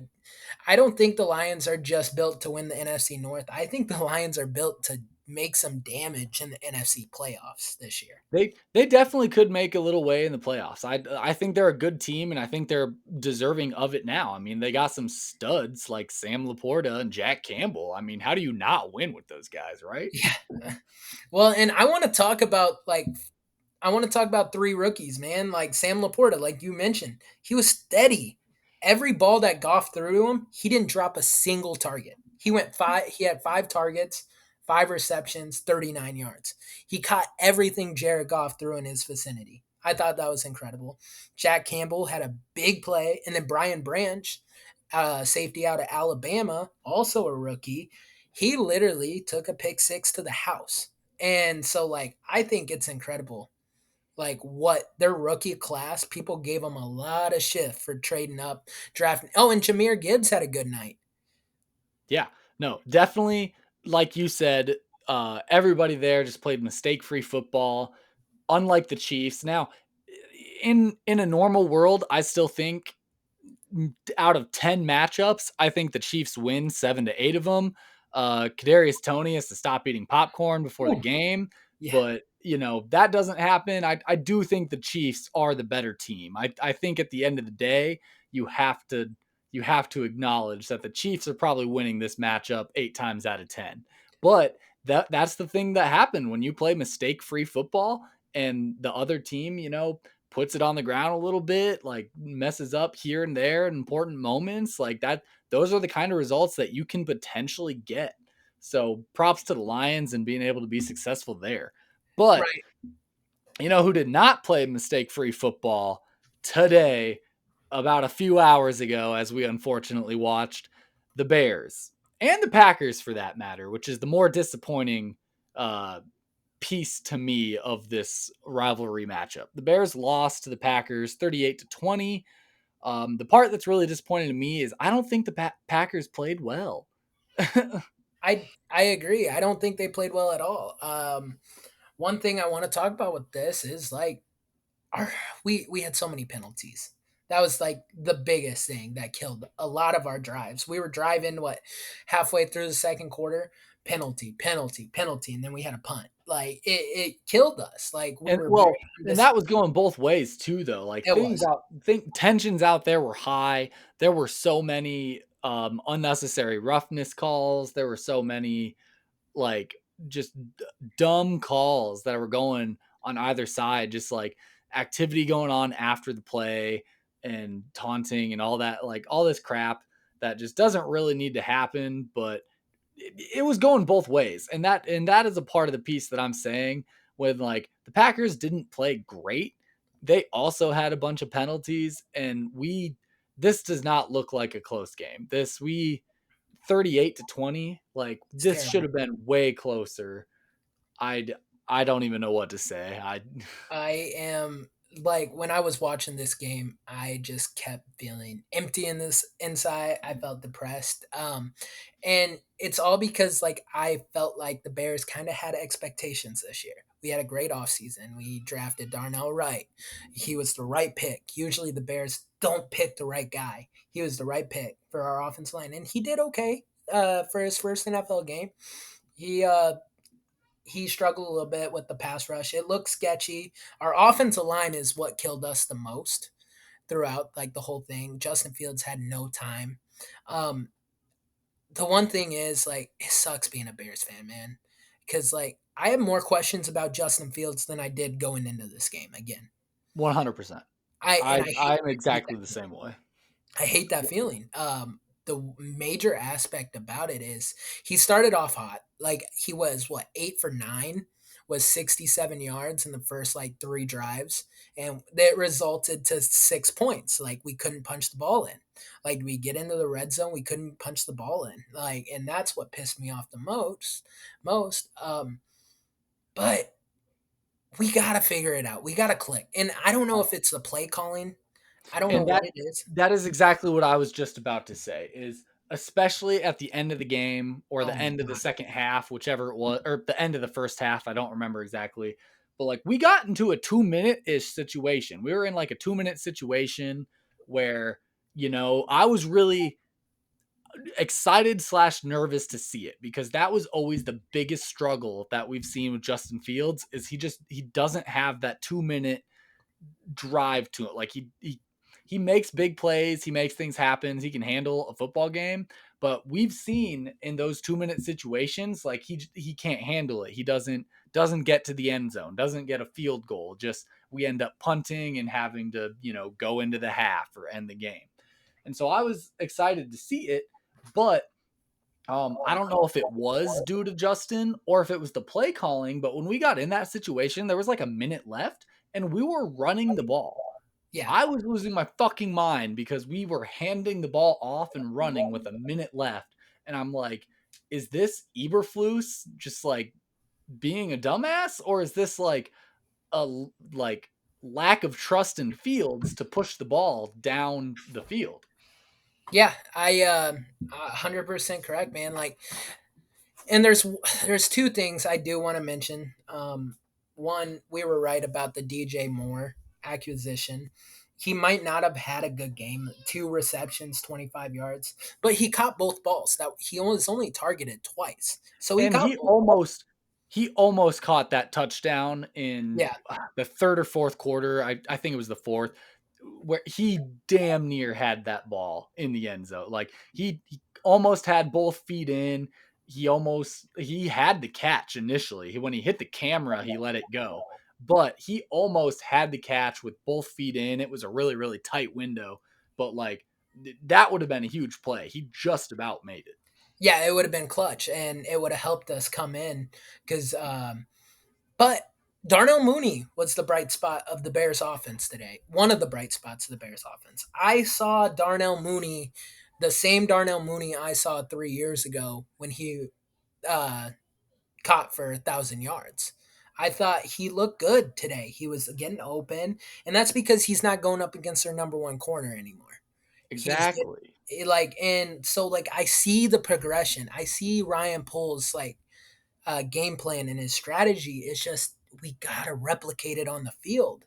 Speaker 2: I don't think the Lions are just built to win the NFC North. I think the Lions are built to make some damage in the NFC playoffs this year.
Speaker 1: They definitely could make a little way in the playoffs. I think they're a good team, and I think they're deserving of it now. I mean, they got some studs like Sam Laporta and Jack Campbell. I mean, how do you not win with those guys, right?
Speaker 2: Yeah. Well, and I want to talk about three rookies, man. Like Sam Laporta, like you mentioned, he was steady. Every ball that Goff threw to him, he didn't drop a single target. He had 5 targets, 5 receptions, 39 yards. He caught everything Jared Goff threw in his vicinity. I thought that was incredible. Jack Campbell had a big play, and then Brian Branch, safety out of Alabama, also a rookie. He literally took a pick six to the house. And so, like, I think it's incredible like what their rookie class, people gave them a lot of shit for trading up, drafting. Oh, and Jameer Gibbs had a good night.
Speaker 1: Yeah, no, definitely. Like you said, everybody there just played mistake-free football, unlike the Chiefs. Now, in a normal world, I still think out of 10 matchups, I think the Chiefs win 7 to 8 of them. Kadarius Toney has to stop eating popcorn before the
Speaker 2: Ooh,
Speaker 1: game,
Speaker 2: yeah,
Speaker 1: but that doesn't happen. I do think the Chiefs are the better team. I think at the end of the day, you have to you have to acknowledge that the Chiefs are probably winning this matchup 8 times out of 10. But that's the thing that happened when you play mistake-free football and the other team, puts it on the ground a little bit, like messes up here and there in important moments, like that. Those are the kind of results that you can potentially get. So props to the Lions and being able to be successful there. But
Speaker 2: right.
Speaker 1: who did not play mistake-free football today, about a few hours ago, as we unfortunately watched the Bears and the Packers for that matter, which is the more disappointing uh, piece to me of this rivalry matchup. The Bears lost to the Packers 38-20. The part that's really disappointing to me is I don't think the Packers played well.
Speaker 2: I agree. I don't think they played well at all. One thing I want to talk about with this is like our we had so many penalties. That was like the biggest thing that killed a lot of our drives. We were driving halfway through the second quarter, penalty, penalty, penalty, and then we had a punt. Like it killed us. Like we
Speaker 1: And
Speaker 2: were very
Speaker 1: well, and that was going both ways too, though. Like
Speaker 2: it was
Speaker 1: think tensions out there were high. There were so many unnecessary roughness calls. There were so many like just dumb calls that were going on either side, just like activity going on after the play and taunting and all that, like all this crap that just doesn't really need to happen. But it was going both ways, and that is a part of the piece that I'm saying. When like the Packers didn't play great, they also had a bunch of penalties, and this does not look like a close game. This we 38-20. Like
Speaker 2: it's
Speaker 1: this should
Speaker 2: terrible.
Speaker 1: have been way closer. I I don't even know what to say. I
Speaker 2: I am like when I was watching this game, I just kept feeling empty in this inside. I felt depressed. And it's all because like I felt like the Bears kind of had expectations this year. We had a great offseason. We drafted Darnell Wright. He was the right pick. Usually the Bears don't pick the right guy. He was the right pick for our offense line. And he did okay for his first NFL game. He he struggled a little bit with the pass rush. It looked sketchy. Our offensive line is what killed us the most throughout like the whole thing. Justin Fields had no time. Um, the one thing is like it sucks being a Bears fan, man, because like I have more questions about Justin Fields than I did going into this game. Again,
Speaker 1: 100%.
Speaker 2: I and
Speaker 1: I'm
Speaker 2: I hate
Speaker 1: exactly
Speaker 2: that
Speaker 1: the
Speaker 2: feeling.
Speaker 1: same way.
Speaker 2: I hate that feeling. The major aspect about it is he started off hot. Like he was what 8 for 9, was 67 yards in the first like 3 drives, and that resulted to 6 points. Like we couldn't punch the ball in. Like we get into the red zone, we couldn't punch the ball in. Like, and that's what pissed me off the most. Most. But we gotta figure it out. We gotta click. And I don't know if it's the play calling. I don't know
Speaker 1: And
Speaker 2: what it is.
Speaker 1: that is exactly what I was just about to say, is especially at the end of the game or
Speaker 2: Oh
Speaker 1: the
Speaker 2: my
Speaker 1: end of the
Speaker 2: god.
Speaker 1: second half, whichever it was, or the end of the first half, I don't remember exactly. But like we got into a 2 minute ish situation. We were in like a 2 minute situation where, I was really excited slash nervous to see it, because that was always the biggest struggle that we've seen with Justin Fields, is he doesn't have that 2 minute drive to it. Like he makes big plays, he makes things happen, he can handle a football game, but we've seen in those 2 minute situations, like he can't handle it. He doesn't get to the end zone, doesn't get a field goal. Just we end up punting and having to go into the half or end the game. And so I was excited to see it, but I don't know if it was due to Justin or if it was the play calling, but when we got in that situation, there was like a minute left and we were running the ball.
Speaker 2: Yeah.
Speaker 1: I was losing my fucking mind because we were handing the ball off and running with a minute left. And I'm like, is this Eberflus just like being a dumbass? Or is this like like lack of trust in Fields to push the ball down the field?
Speaker 2: Yeah, I 100% correct, man. Like, and there's two things I do want to mention. One, we were right about the DJ Moore acquisition. he might not have had a good game. 2 receptions, 25 yards, but he caught both balls. That he was only targeted twice, so he
Speaker 1: And
Speaker 2: caught both balls.
Speaker 1: he almost caught that touchdown in
Speaker 2: Yeah,
Speaker 1: the third or fourth quarter. I think it was the fourth, where he damn near had that ball in the end zone. Like he almost had both feet in. He had the catch initially. When he hit the camera, he let it go. But he almost had the catch with both feet in. It was a really, really tight window. But like that would have been a huge play. He just about made it.
Speaker 2: yeah, it would have been clutch, and it would have helped us come in because. But Darnell Mooney was the bright spot of the Bears offense today. One of the bright spots of the Bears offense. I saw Darnell Mooney, the same Darnell Mooney I saw 3 years ago when he uh, caught for 1,000 yards. I thought he looked good today. He was getting open, and that's because he's not going up against their number one corner anymore. He's
Speaker 1: Exactly.
Speaker 2: like, and so like I see the progression. I see Ryan Poles like game plan and his strategy. Is just we gotta replicate it on the field,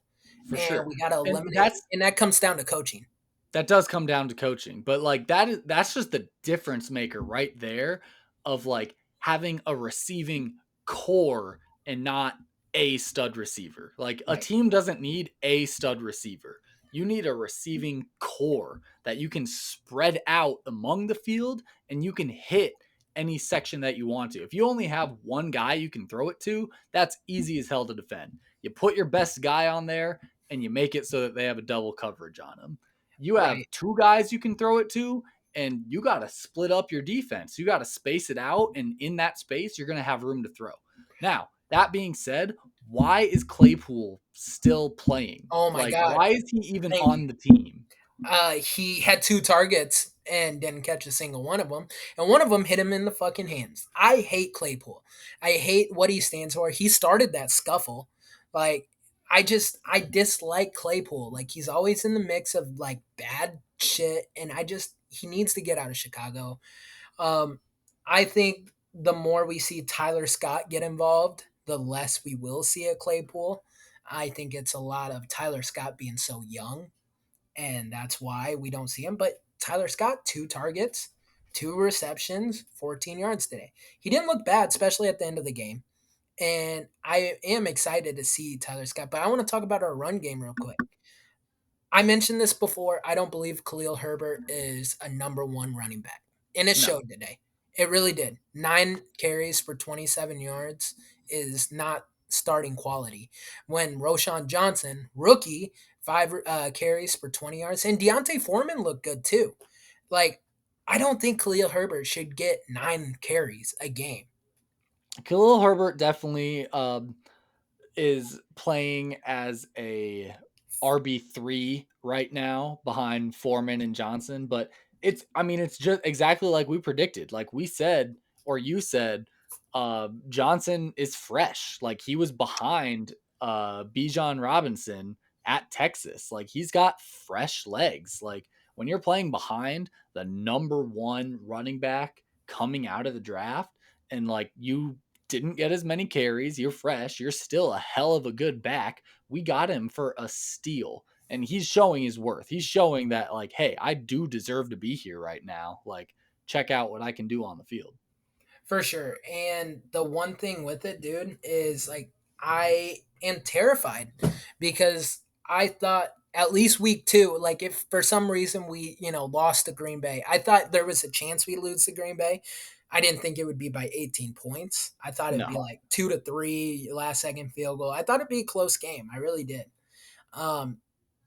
Speaker 1: For
Speaker 2: and
Speaker 1: sure.
Speaker 2: we gotta
Speaker 1: And
Speaker 2: eliminate. And that comes down to coaching.
Speaker 1: that does come down to coaching, but like that's just the difference maker right there of like having a receiving core and not a stud receiver. Like a
Speaker 2: Right,
Speaker 1: team doesn't need a stud receiver. You need a receiving core that you can spread out among the field and you can hit any section that you want to. If you only have one guy you can throw it to, that's easy as hell to defend. You put your best guy on there and you make it so that they have a double coverage on him. You have
Speaker 2: right.
Speaker 1: two guys you can throw it to, and you got to split up your defense. You got to space it out, and in that space, you're going to have room to throw. Now, that being said, why is Claypool still playing?
Speaker 2: Oh my
Speaker 1: Like,
Speaker 2: god!
Speaker 1: why is he even
Speaker 2: Thank
Speaker 1: on
Speaker 2: you.
Speaker 1: the team?
Speaker 2: He had 2 targets and didn't catch a single one of them, and one of them hit him in the fucking hands. I hate Claypool. I hate what he stands for. He started that scuffle. Like I dislike Claypool. Like he's always in the mix of like bad shit, and he needs to get out of Chicago. Um, I think the more we see Tyler Scott get involved, the less we will see a Claypool. I think it's a lot of Tyler Scott being so young, and that's why we don't see him. But Tyler Scott, 2 targets, 2 receptions, 14 yards today. He didn't look bad, especially at the end of the game. And I am excited to see Tyler Scott. But I want to talk about our run game real quick. I mentioned this before. I don't believe Khalil Herbert is a number one running back. And it
Speaker 1: No.
Speaker 2: showed today. It really did. 9 carries for 27 yards is not starting quality. When Roshan Johnson, rookie, 5 carries for 20 yards, and Deontay Foreman looked good too. Like, I don't think Khalil Herbert should get 9 carries a game.
Speaker 1: Khalil Herbert definitely is playing as a RB3 right now behind Foreman and Johnson, but it's just exactly like we predicted. Like we said, or you said, Johnson is fresh. Like he was behind Bijan Robinson at Texas. Like he's got fresh legs. Like when you're playing behind the number one running back coming out of the draft, and like you didn't get as many carries. You're fresh. You're still a hell of a good back. We got him for a steal. And he's showing his worth. He's showing that, like, hey, I do deserve to be here right now. Like, check out what I can do on the field.
Speaker 2: For sure. And the one thing with it, dude, is like I am terrified because I thought at least week 2, like if for some reason we, lost to Green Bay, I thought there was a chance we lose to Green Bay. I didn't think it would be by 18 points. I thought it'd be
Speaker 1: No.
Speaker 2: like 2-3, last second field goal. I thought it'd be a close game. I really did. Um,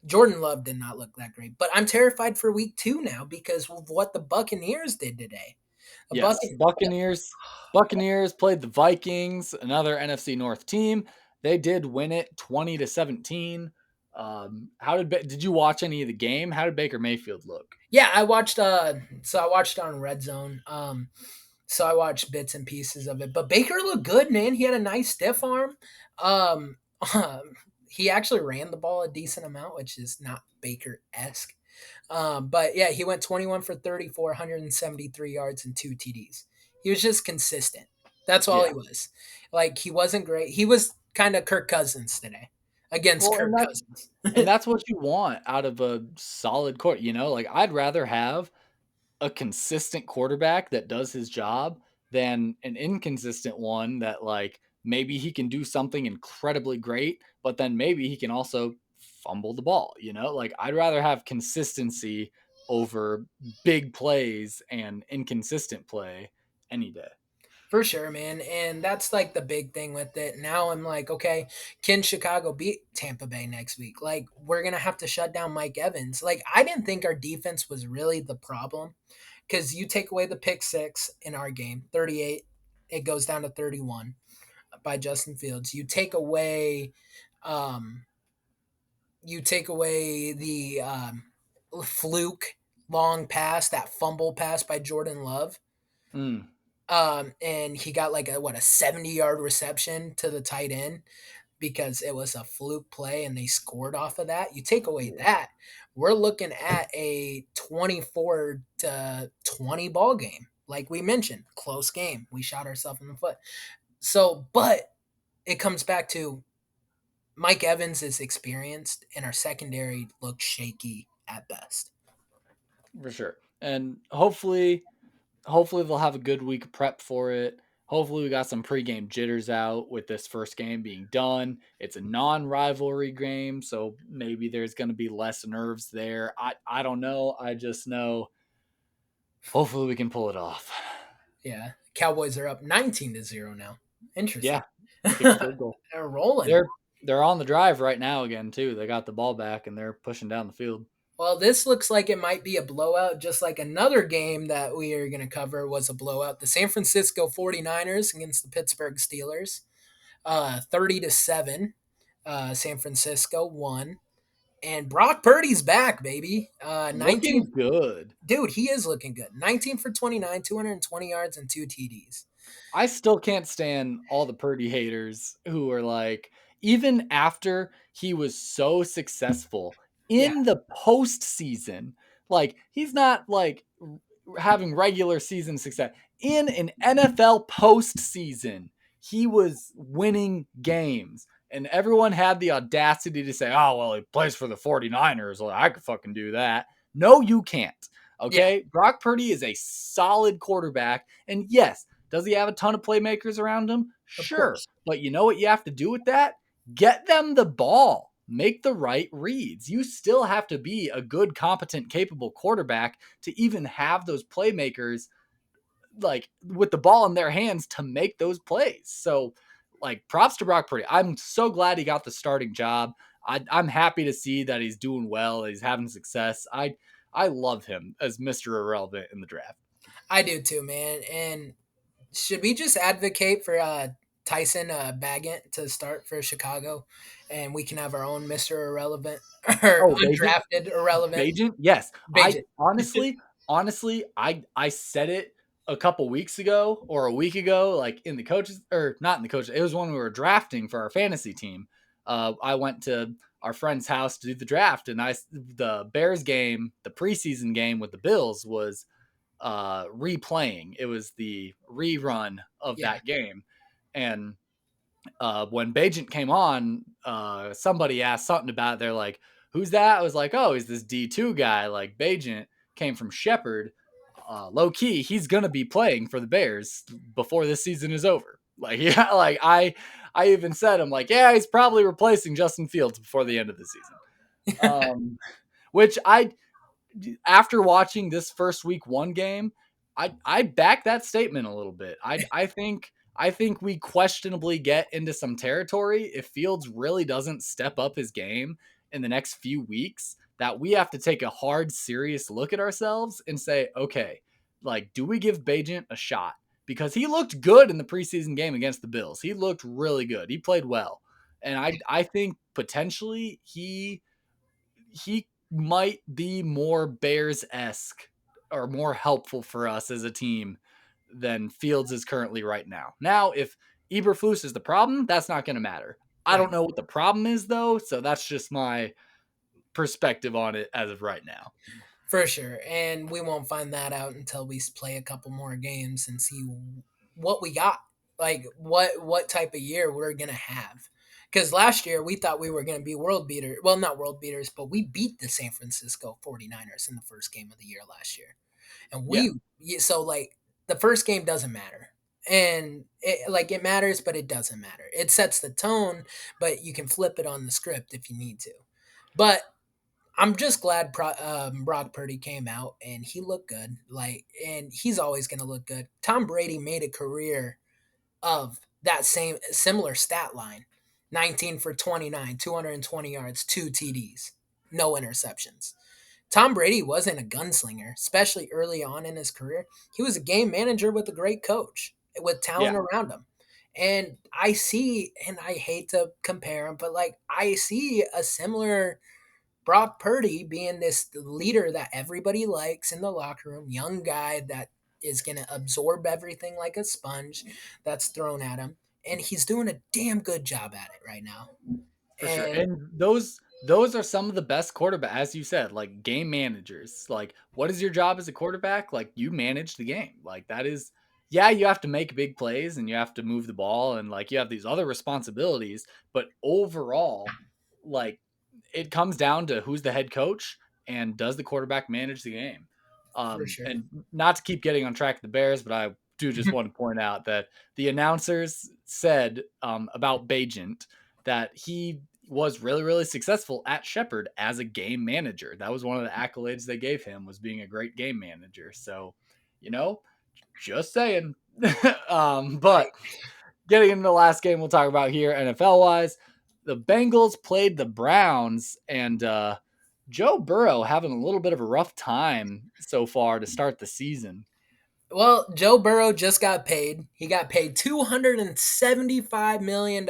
Speaker 2: Jordan Love did not look that great, but I'm terrified for week 2 now because of what the Buccaneers did today. A
Speaker 1: Yes.
Speaker 2: bucket,
Speaker 1: Buccaneers played the Vikings, another NFC North team. They did win it 20-17. Did you watch any of the game? How did Baker Mayfield look?
Speaker 2: Yeah, I watched. So I watched on Red Zone. So I watched bits and pieces of it. But Baker looked good, man. He had a nice stiff arm. Um, he actually ran the ball a decent amount, which is not Baker esque. But yeah, he went 21 for 34, 173 yards and 2 TDs. He was just consistent. That's all
Speaker 1: Yeah.
Speaker 2: he was. Like he wasn't great. He was kind of Kirk Cousins today. against
Speaker 1: Well,
Speaker 2: Kirk Cousins.
Speaker 1: and that's what you want out of a solid court, like, I'd rather have a consistent quarterback that does his job than an inconsistent one that, like, maybe he can do something incredibly great, but then maybe he can also fumble the ball, Like, I'd rather have consistency over big plays and inconsistent play any day.
Speaker 2: For sure, man. And that's like the big thing with it. Now I'm like, okay, can Chicago beat Tampa Bay next week? Like, we're going to have to shut down Mike Evans. Like, I didn't think our defense was really the problem because you take away the pick six in our game, 38, it goes down to 31 by Justin Fields. Um, you take away the fluke long pass, that fumble pass by Jordan Love.
Speaker 1: Mm,
Speaker 2: And he got like a 70-yard reception to the tight end because it was a fluke play and they scored off of that. You take away
Speaker 1: yeah,
Speaker 2: that, we're looking at a 24-20 ball game. Like we mentioned, close game. We shot ourselves in the foot. So, but it comes back to Mike Evans is experienced and our secondary looks shaky at best.
Speaker 1: for sure. And hopefully they'll have a good week of prep for it. Hopefully we got some pregame jitters out with this first game being done. It's a non-rivalry game, so maybe there's going to be less nerves there. I don't know. I just know hopefully we can pull it off.
Speaker 2: Yeah. Cowboys are up 19-0 now. Interesting.
Speaker 1: Yeah, kick field goal.
Speaker 2: They're rolling.
Speaker 1: They're on the drive right now again too. They got the ball back and they're pushing down the field.
Speaker 2: Well, this looks like it might be a blowout, just like another game that we are going to cover was a blowout. The San Francisco 49ers against the Pittsburgh Steelers, 30-7. San Francisco won. And Brock Purdy's back, baby. 19.
Speaker 1: Looking good.
Speaker 2: Dude, he is looking good. 19 for 29, 220 yards, and two TDs.
Speaker 1: I still can't stand all the Purdy haters who are like, even after he was so successful
Speaker 2: Yeah,
Speaker 1: in the postseason, like he's not like having regular season success in an NFL postseason. He was winning games, and everyone had the audacity to say, "Oh, well, he plays for the 49ers. Well, I could fucking do that." No, you can't.
Speaker 2: yeah,
Speaker 1: Okay? Brock Purdy is a solid quarterback, and yes, does he have a ton of playmakers around him?
Speaker 2: of
Speaker 1: Sure.
Speaker 2: course.
Speaker 1: But you know what you have to do with that? Get them the ball. Make the right reads. You still have to be a good, competent, capable quarterback to even have those playmakers like with the ball in their hands to make those plays. So, like, props to Brock Purdy. I'm so glad he got the starting job. I'm happy to see that he's doing well, that he's having success. I love him as Mr. Irrelevant in the draft.
Speaker 2: I do too, man. And should we just advocate for Tyson Baggett to start for Chicago, and we can have our own Mister Irrelevant or
Speaker 1: Oh, Bajent,
Speaker 2: undrafted irrelevant
Speaker 1: Bajent, yes. I
Speaker 2: Baggett?
Speaker 1: honestly, I said it a couple weeks ago or a week ago, like in the coaches or not in the coaches. It was when we were drafting for our fantasy team. I went to our friend's house to do the draft, and the Bears game, the preseason game with the Bills was replaying. It was the rerun of
Speaker 2: Yeah,
Speaker 1: that game, and when Bajent came on, somebody asked something about it. They're like, "Who's that?" I was like, "Oh, he's this D2 guy. Like Bajent came from Shepherd. Low key, he's gonna be playing for the Bears before this season is over." Like, yeah, like I even said, I'm like, yeah, he's probably replacing Justin Fields before the end of the season. Which I after watching this first week one game, I back that statement a little bit. I think we questionably get into some territory if Fields really doesn't step up his game in the next few weeks. That we have to take a hard, serious look at ourselves and say, okay, like, do we give Bajent a shot? Because he looked good in the preseason game against the Bills. He looked really good. He played well, and I think potentially he might be more Bears esque or more helpful for us as a team than Fields is currently right now. Now, if Eberflus is the problem, that's not going to matter. I
Speaker 2: right.
Speaker 1: don't know what the problem is though, so that's just my perspective on it as of right now.
Speaker 2: For sure. And we won't find that out until we play a couple more games and see what we got. Like what type of year we're gonna have. Because last year we thought we were going to be world beater. Well, not world beaters, but we beat the San Francisco 49ers in the first game of the year last year. And
Speaker 1: Yeah,
Speaker 2: so like the first game doesn't matter. And it matters, but it doesn't matter. It sets the tone, but you can flip it on the script if you need to. But I'm just glad Brock Purdy came out and he looked good. And he's always going to look good. Tom Brady made a career of that same similar stat line: 19 for 29, 220 yards, 2 TDs, no interceptions. Tom Brady wasn't a gunslinger, especially early on in his career. He was a game manager with a great coach with talent
Speaker 1: yeah,
Speaker 2: around him. And I hate to compare him, but like I see a similar Brock Purdy being this leader that everybody likes in the locker room, young guy that is going to absorb everything like a sponge that's thrown at him. And he's doing a damn good job at it right now.
Speaker 1: for sure.
Speaker 2: And
Speaker 1: And those are some of the best quarterback, as you said, like game managers. Like, what is your job as a quarterback? Like, you manage the game. Like, that is, yeah, you have to make big plays and you have to move the ball and like you have these other responsibilities. But overall, like, it comes down to who's the head coach and does the quarterback manage the game.
Speaker 2: for sure.
Speaker 1: And not to keep getting on track of the Bears, but I do just want to point out that the announcers said about Bajent that he was really, really successful at Shepherd as a game manager. That was one of the accolades they gave him, was being a great game manager. So, you know, just saying.
Speaker 2: Right.
Speaker 1: But getting into the last game we'll talk about here, NFL wise, the Bengals played the Browns, and Joe Burrow having a little bit of a rough time so far to start the season.
Speaker 2: Well, Joe Burrow just got paid. He got paid $275 million.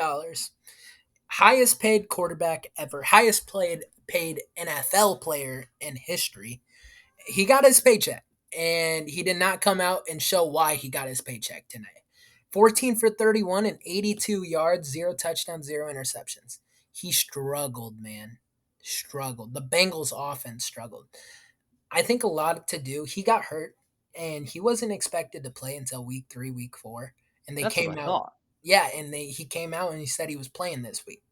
Speaker 2: Highest paid quarterback ever, highest paid NFL player in history. He got his paycheck, and he did not come out and show why he got his paycheck tonight. 14 for 31 and 82 yards, zero touchdowns, zero interceptions. He struggled, man. Struggled. The Bengals offense struggled. I think a lot to do. He got hurt, and he wasn't expected to play until week 3, week 4. And they
Speaker 1: That's what
Speaker 2: came
Speaker 1: I
Speaker 2: out,
Speaker 1: thought.
Speaker 2: yeah, and he came out and he said he was playing this week.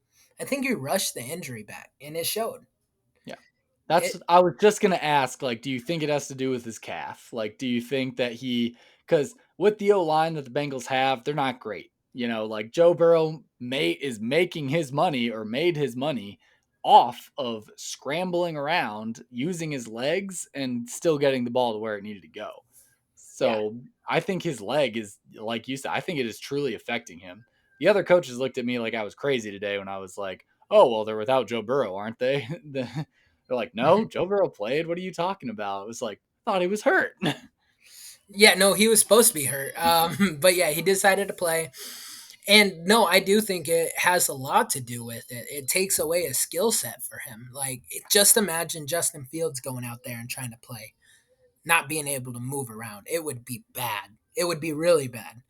Speaker 2: I think he rushed the injury back, and it showed.
Speaker 1: Yeah.
Speaker 2: It,
Speaker 1: I was just gonna ask, like, do you think it has to do with his calf? Like, do you think that because with the O line that the Bengals have, they're not great. You know, like Joe Burrow is making his money or made his money off of scrambling around, using his legs, and still getting the ball to where it needed to go.
Speaker 2: yeah,
Speaker 1: So I think his leg is, like you said, I think it is truly affecting him. The other coaches looked at me like I was crazy today when I was like, "Oh, well, they're without Joe Burrow, aren't they?" They're like, "No, Joe Burrow played. What are you talking about?" It was like, I thought he was hurt.
Speaker 2: yeah, no, he was supposed to be hurt. But yeah, he decided to play. And no, I do think it has a lot to do with it. It takes away a skill set for him. Just imagine Justin Fields going out there and trying to play, not being able to move around. It would be bad. It would be really bad.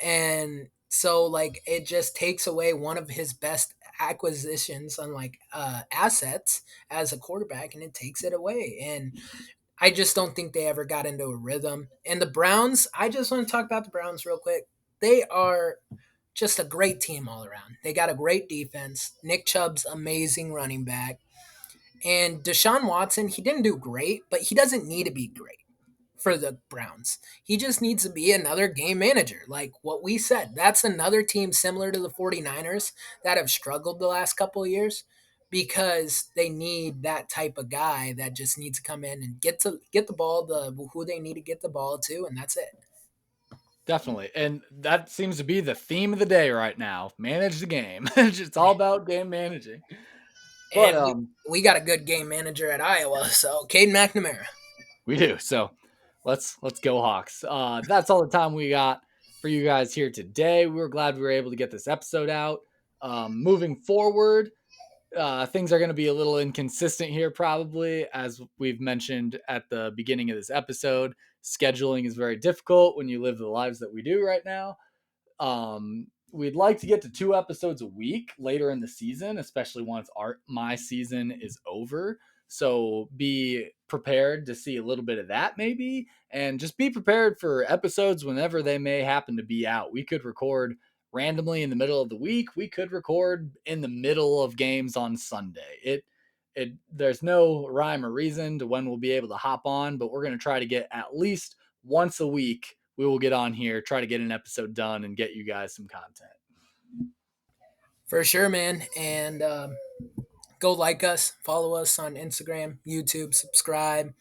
Speaker 2: And so, it just takes away one of his best acquisitions, unlike assets as a quarterback, and it takes it away. And I just don't think they ever got into a rhythm. And the Browns, I just want to talk about the Browns real quick. They are just a great team all around. They got a great defense. Nick Chubb's amazing running back. And Deshaun Watson, he didn't do great, but he doesn't need to be great for the Browns. He just needs to be another game manager. Like what we said, that's another team similar to the 49ers that have struggled the last couple of years because they need that type of guy that just needs to come in and get the ball the who they need to get the ball to, and that's it.
Speaker 1: Definitely, and that seems to be the theme of the day right now. Manage the game. It's all about game managing. But
Speaker 2: And we got a good game manager at Iowa, so Cade McNamara.
Speaker 1: we do. So let's go Hawks. That's all the time we got for you guys here today. We were glad we were able to get this episode out. Moving forward, things are going to be a little inconsistent here, probably, as we've mentioned at the beginning of this episode. Scheduling is very difficult when you live the lives that we do right now. We'd like to get to 2 episodes a week later in the season, especially once my season is over. So be prepared to see a little bit of that maybe, and just be prepared for episodes whenever they may happen to be out. We could record randomly in the middle of the week, we could record in the middle of games on Sunday. There's no rhyme or reason to when we'll be able to hop on, but we're going to try to get at least once a week. We will get on here, try to get an episode done, and get you guys some content.
Speaker 2: For sure, man. And go like us, follow us on Instagram, YouTube, subscribe,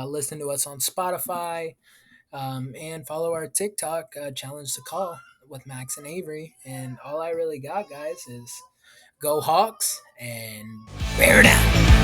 Speaker 2: listen to us on Spotify, and follow our TikTok, Challenge the Call with Max and Avery. And all I really got, guys, is go Hawks and bear down.